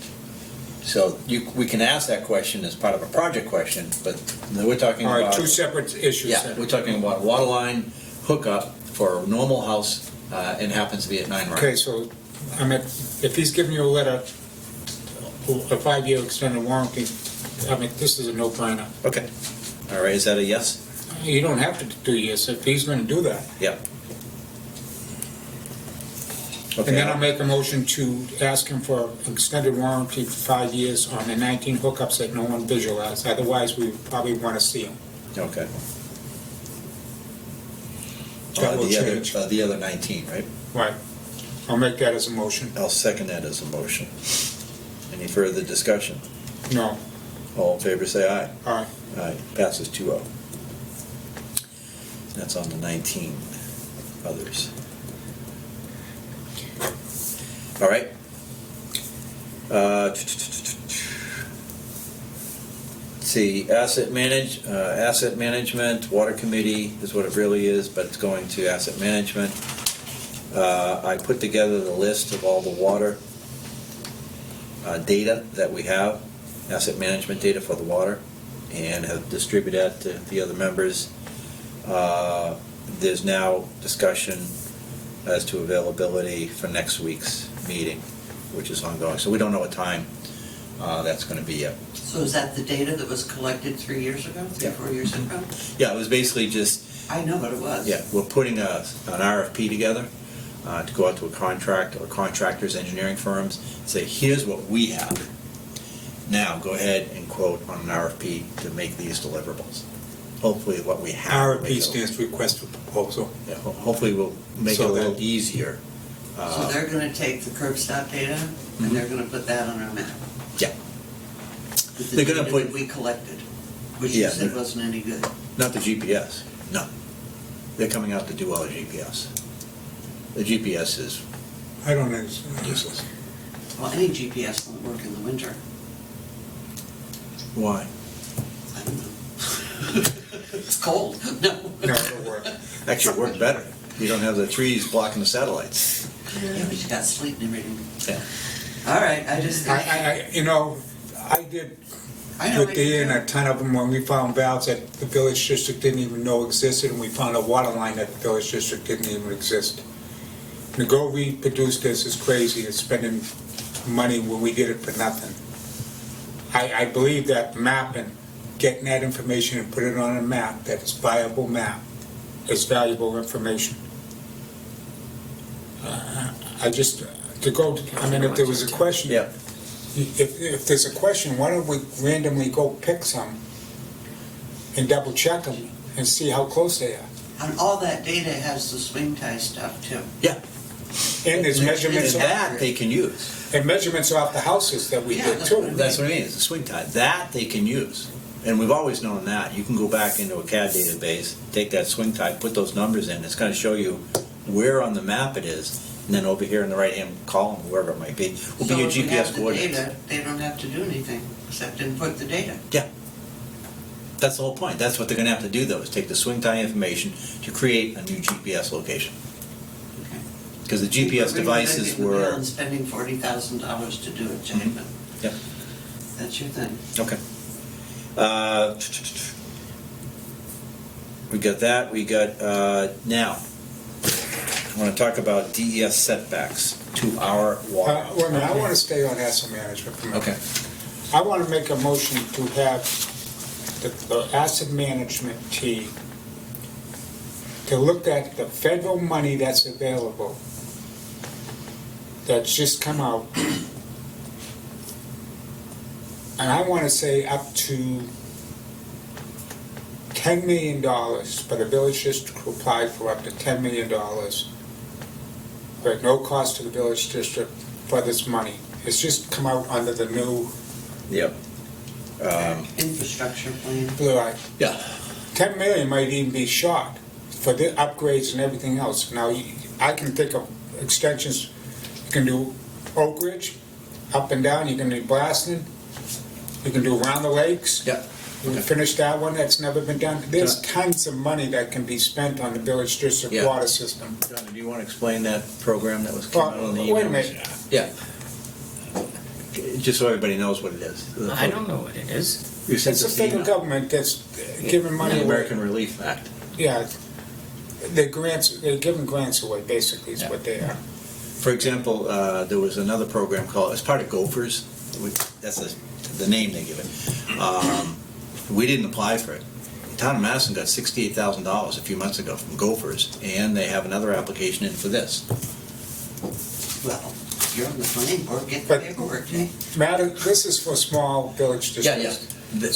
So we can ask that question as part of a project question, but we're talking All right, about... 2 separate issues. Yeah, then. we're talking about a water line hookup for a normal house, and happens to be at 9 Reinhardt. Okay, so if he's giving you a letter, a 5-year extended warranty, this is a no-brainer. Okay. All right, is that a yes? You don't have to do yes if he's going to do that. Yeah. Okay. And then I'll make a motion to ask him for an extended warranty for 5 years on the 19 hookups that no one visualized. Otherwise, we probably want to see them. Okay. That will change. The other 19, right? Right. I'll make that as a motion. I'll second that as a motion. Any further discussion? No. All in favor, say aye. All right. Aye. Passes 2-0. That's on the 19 others. All right. Let's see, asset management, water committee is what it really is, but it's going to asset management. I put together the list of all the water data that we have, asset management data for the water, and have distributed that to the other members. There's now discussion as to availability for next week's meeting, which is ongoing. So we don't know what time that's going to be yet. So is that the data that was collected 3 years ago, 4 years ago? Yeah, it was basically just, I know what it was. yeah, we're putting an RFP together to go out to a contract or contractors, engineering firms, say, here's what we have. Now, go ahead and quote on an RFP to make these deliverables. Hopefully what we have. RFP stands for request for proposal. Yeah, hopefully we'll make it So a little that- easier. So they're going to take the curb stop data and they're going to put that on our map. Yeah. With They're the gonna data put- that we collected, which Yeah. you said wasn't any good. Not the GPS, no. They're coming out to do all the GPS. The GPS is I don't understand. useless. Well, any GPS won't work in the winter. Why? I don't know. It's cold. No. No, it'll work. Actually, it worked better. You don't have the trees blocking the satellites. Yeah, but you got sleet and everything. Yeah. All right, I just think, I did I know with what Ian you a ton of them when we found valves that the village district didn't even know existed, and we found a water line that the village district didn't even exist. To go reproduce this is crazy. It's spending money when we did it for nothing. I believe that mapping, getting that information and put it on a map that is viable map, is valuable information. If there was a question, Yeah. if there's a question, why don't we randomly go pick some and double check them and see how close they are? and all that data has the swing tie stuff too. Yeah. And there's And measurements on that it. they can use. and measurements off the houses that we Yeah, did that's too. what I mean. That's what I mean, it's a swing tide. That they can use. And we've always known that. You can go back into a CAD database, take that swing tide, put those numbers in. It's going to show you where on the map it is. And then over here in the right-hand column, wherever it might be, will be your So if we GPS have the coordinates. data, they don't have to do anything except input the data. That's the whole point. That's what they're going to have to do, though, is take the swing tide information to create a new GPS location. Okay. Because the GPS devices Ringing the bell were... and spending $40,000 to do it, Jay, but Yep. that's your thing. Okay. We got that. We got, now, I want to talk about DES setbacks to our water. Wait a minute, I want to stay on asset management for a minute. Okay. I want to make a motion to have the asset management team to look at the federal money that's available, that's just come out. And I want to say up to $10 million, but the village district will apply for up to $10 million. But no cost to the village district for this money. It's just come out under the new Yep. Infrastructure plan. blue eye. Yeah. 10 million might even be short for the upgrades and everything else. Now, I can think of extensions. You can do Oak Ridge, up and down. You can do Blaston. You can do around the lakes. Yeah. We finished that one. That's never been done. There's tons of money that can be spent on the village district Yeah. water system. Donna, do you want to explain that program that was came out on the Wait a emails? minute. Yeah. Just so everybody knows what it is. I don't know what it is. You sent It's the us federal email. government that's giving money The away. American Relief Act. Yeah. They're giving grants away, basically, is what they are. For example, there was another program called, as part of Gophers, that's the name they give it. We didn't apply for it. The town of Madison got $68,000 a few months ago from Gophers, and they have another application in for this. Well, you're on the planning board, get the But- paperwork, Jay. This is for small village districts.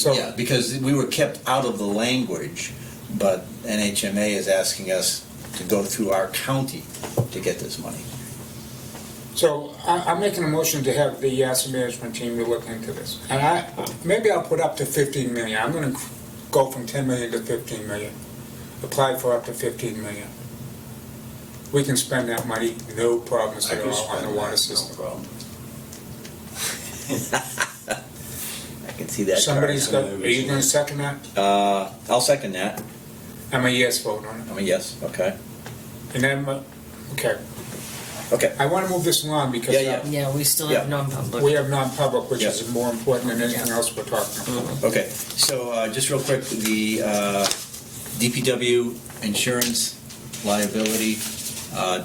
So- Yeah, because we were kept out of the language, but NHMA is asking us to go through our county to get this money. So I'm making a motion to have the asset management team to look into this. And maybe I'll put up to 15 million. I'm going to go from 10 million to 15 million. Apply for up to 15 million. We can spend that money, no problems at all on the water system. No problem. I can see that. Somebody's got, are you going to second that? I'll second that. I'm a yes vote on it. I mean, yes, okay. And then, okay. Okay. I want to move this along because Yeah. Yeah, we still Yeah. have non-public. we have non-public, which is Yeah. more important than anything else we're talking about. Okay, so just real quick, the DPW insurance liability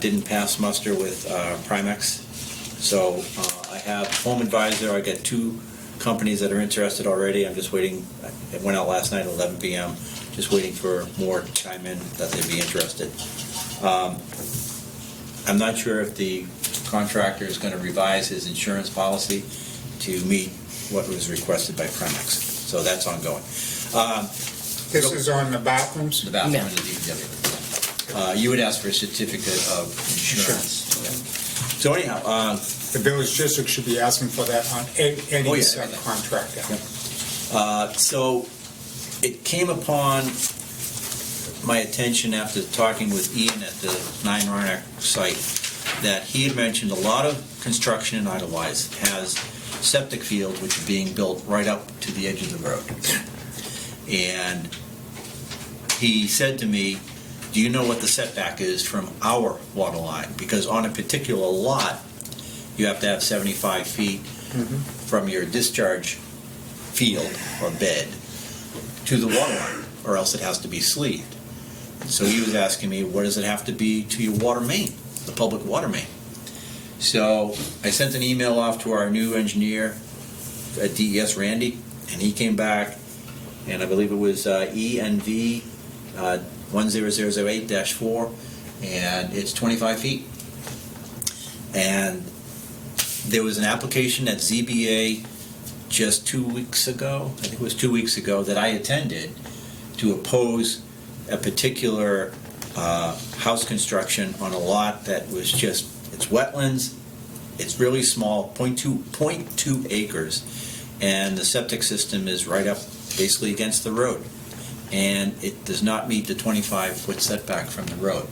didn't pass muster with Primex. So I have Home Advisor, I got 2 companies that are interested already. I'm just waiting, it went out last night at 11 p.m., just waiting for more to chime in that they'd be interested. I'm not sure if the contractor is going to revise his insurance policy to meet what was requested by Primex. So that's ongoing. This is on the bathrooms? The bathroom Yeah. and the DPW. You would ask for a certificate of insurance. Okay. So anyhow, The village district should be asking for that on any Oh, yeah. subcontractor. so it came upon my attention after talking with Ian at the 9 Roanoke site that he had mentioned a lot of construction in Idlewise has septic fields which are being built right up to the edge of the road. And he said to me, do you know what the setback is from our water line? Because on a particular lot, you have to have 75 feet from your discharge field or bed to the water line, or else it has to be sleeved. So he was asking me, what does it have to be to your water main, the public water main? So I sent an email off to our new engineer at DES, Randy, and he came back, and I believe it was ENV 10008-4, and it's 25 feet. And there was an application at ZBA just 2 weeks ago, I think it was 2 weeks ago, that I attended to oppose a particular house construction on a lot that was just, it's wetlands, It's really small, 0.2 acres, and the septic system is right up basically against the road. And it does not meet the 25-foot setback from the road.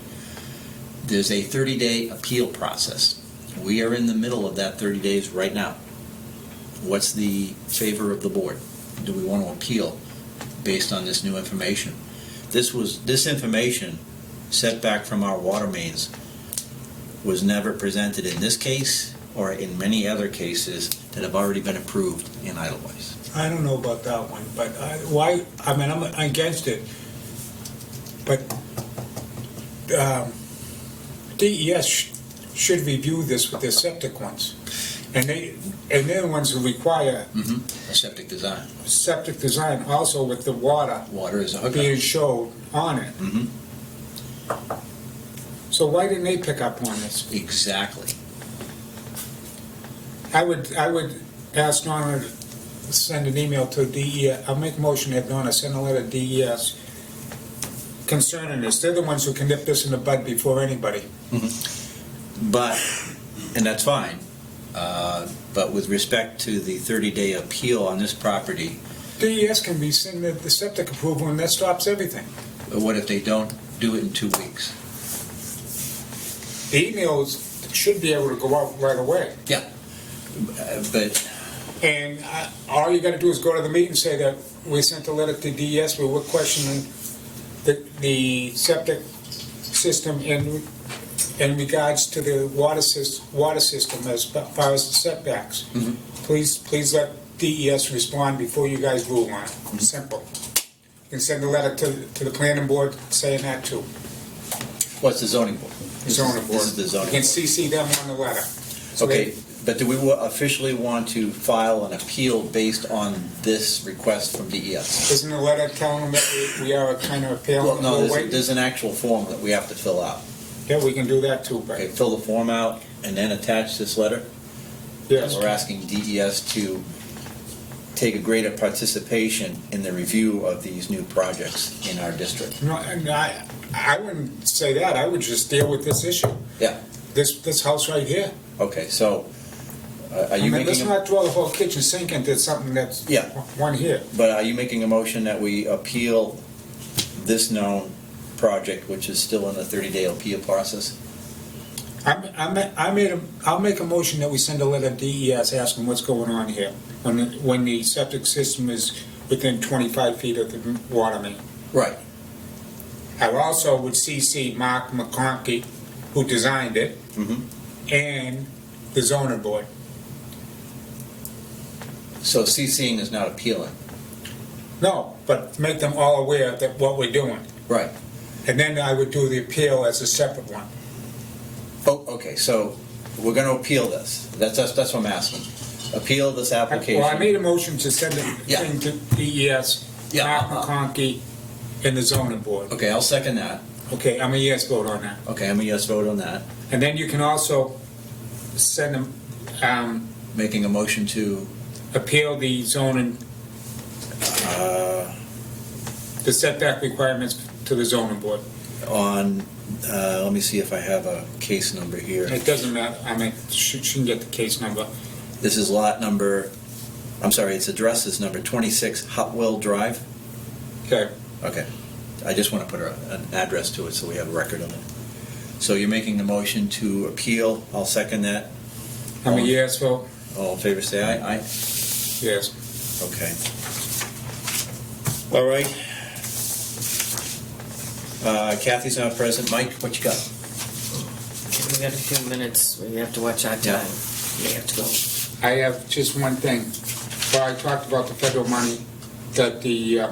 There's a 30-day appeal process. We are in the middle of that 30 days right now. What's the favor of the board? Do we want to appeal based on this new information? This information, setback from our water mains, was never presented in this case or in many other cases that have already been approved in Idlewise. I don't know about that one, but I'm against it. But DES should review this with their septic ones. And they're the ones who require A septic design. septic design also with the water Water is a hookup. being showed on it. Mhm. So why didn't they pick up on this? Exactly. I would ask Donna to send an email to DES. I'll make a motion that Donna send a letter to DES concerning this. They're the ones who can nip this in the bud before anybody. But, and that's fine, but with respect to the 30-day appeal on this property, DES can rescind the septic approval and that stops everything. what if they don't do it in 2 weeks? The emails should be able to go out right away. But, And all you gotta do is go to the meeting and say that we sent a letter to DES, we were questioning the septic system in regards to the water system as far as the setbacks. Please let DES respond before you guys rule on it. Simple. You can send a letter to the planning board saying that too. what's the zoning board? Zoning board. This is the zoning You can board. CC them on the letter. So Okay, but do we officially want to file an appeal based on this request from DES? Isn't the letter telling them that we are kind of appealing? Well, no, We're waiting? there's an actual form that we have to fill out. Yeah, we can do that too, Okay, but, fill the form out and then attach this letter. yes. We're asking DES to take a greater participation in the review of these new projects in our district. No, and I wouldn't say that, I would just deal with this issue. Yeah. This house right here. Okay, so are I you mean, let's making, not throw the whole kitchen sink into something that's Yeah. one here. but are you making a motion that we appeal this known project, which is still in the 30-day appeal process? I'll make a motion that we send a letter to DES asking what's going on here when the septic system is within 25 feet of the water main. Right. I also would CC Mark McConkey, who designed it, and the zoning board. So CCing is not appealing. No, but make them all aware that what we're doing. Right. And then I would do the appeal as a separate one. Oh, okay, so we're going to appeal this. That's what I'm asking. Appeal this application. Well, I made a motion to send it Yeah. thing to DES, Yeah, Mark McConkey, and the zoning board. Okay, I'll second that. Okay, I'm a yes vote on that. Okay, I'm a yes vote on that. And then you can also send them, Making a motion to, appeal the zoning, the setback requirements to the zoning board. on, let me see if I have a case number here. It doesn't matter, I mean, she can get the case number. This is lot number, I'm sorry, its address is number 26 Hotwell Drive. Okay, Okay, I just want to put an address to it so we have a record of it. So you're making the motion to appeal, I'll second that. I'm a yes vote, All in favor, say aye. Aye. yes. Okay. All right. Kathy's not present. Mike, what you got? We got a few minutes, we have to watch our Yeah. time. We have to go. I have just one thing. Well, I talked about the federal money that the,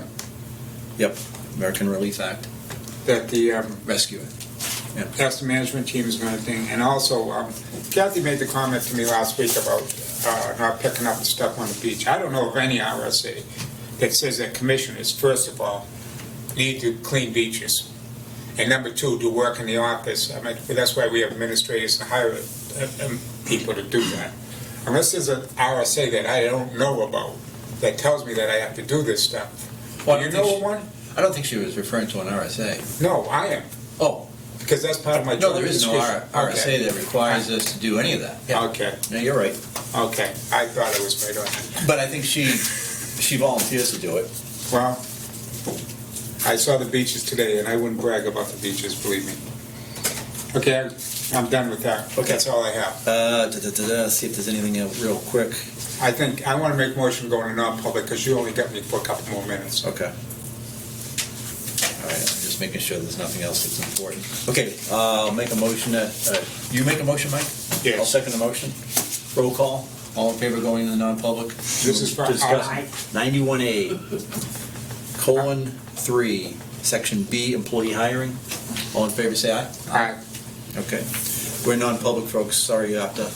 Yep, American Relief Act, rescue Yeah. pest management team is going to thing, and also Kathy made the comment to me last week about not picking up the stuff on the beach. I don't know of any RSA that says that commissioners, first of all, need to clean beaches, and number two, do work in the office. I mean, that's why we have administrators to hire people to do that. Unless there's an RSA that I don't know about that tells me that I have to do this stuff. Well, Do you know of one? I don't think she was referring to an RSA. No, I am. Oh, Because that's part of my No, job there is no description. RSA Okay. that requires us to do any of that. Okay, No, you're right. okay. I thought it was right on that. But I think she volunteers to do it. Well, I saw the beaches today, and I wouldn't brag about the beaches, believe me. Okay, I'm done with that. Okay. That's all I have. See if there's anything real quick. I want to make a motion going to non-public, because you only got me for a couple more minutes. Okay. All right, I'm just making sure there's nothing else that's important. Okay, I'll make a motion that, you make a motion, Mike? Yes. I'll second the motion. Roll call. All in favor of going into non-public? This is for- Discuss 91A, colon 3, section B, employee hiring. All in favor, say aye. All right. Okay. We're non-public, folks. Sorry you have to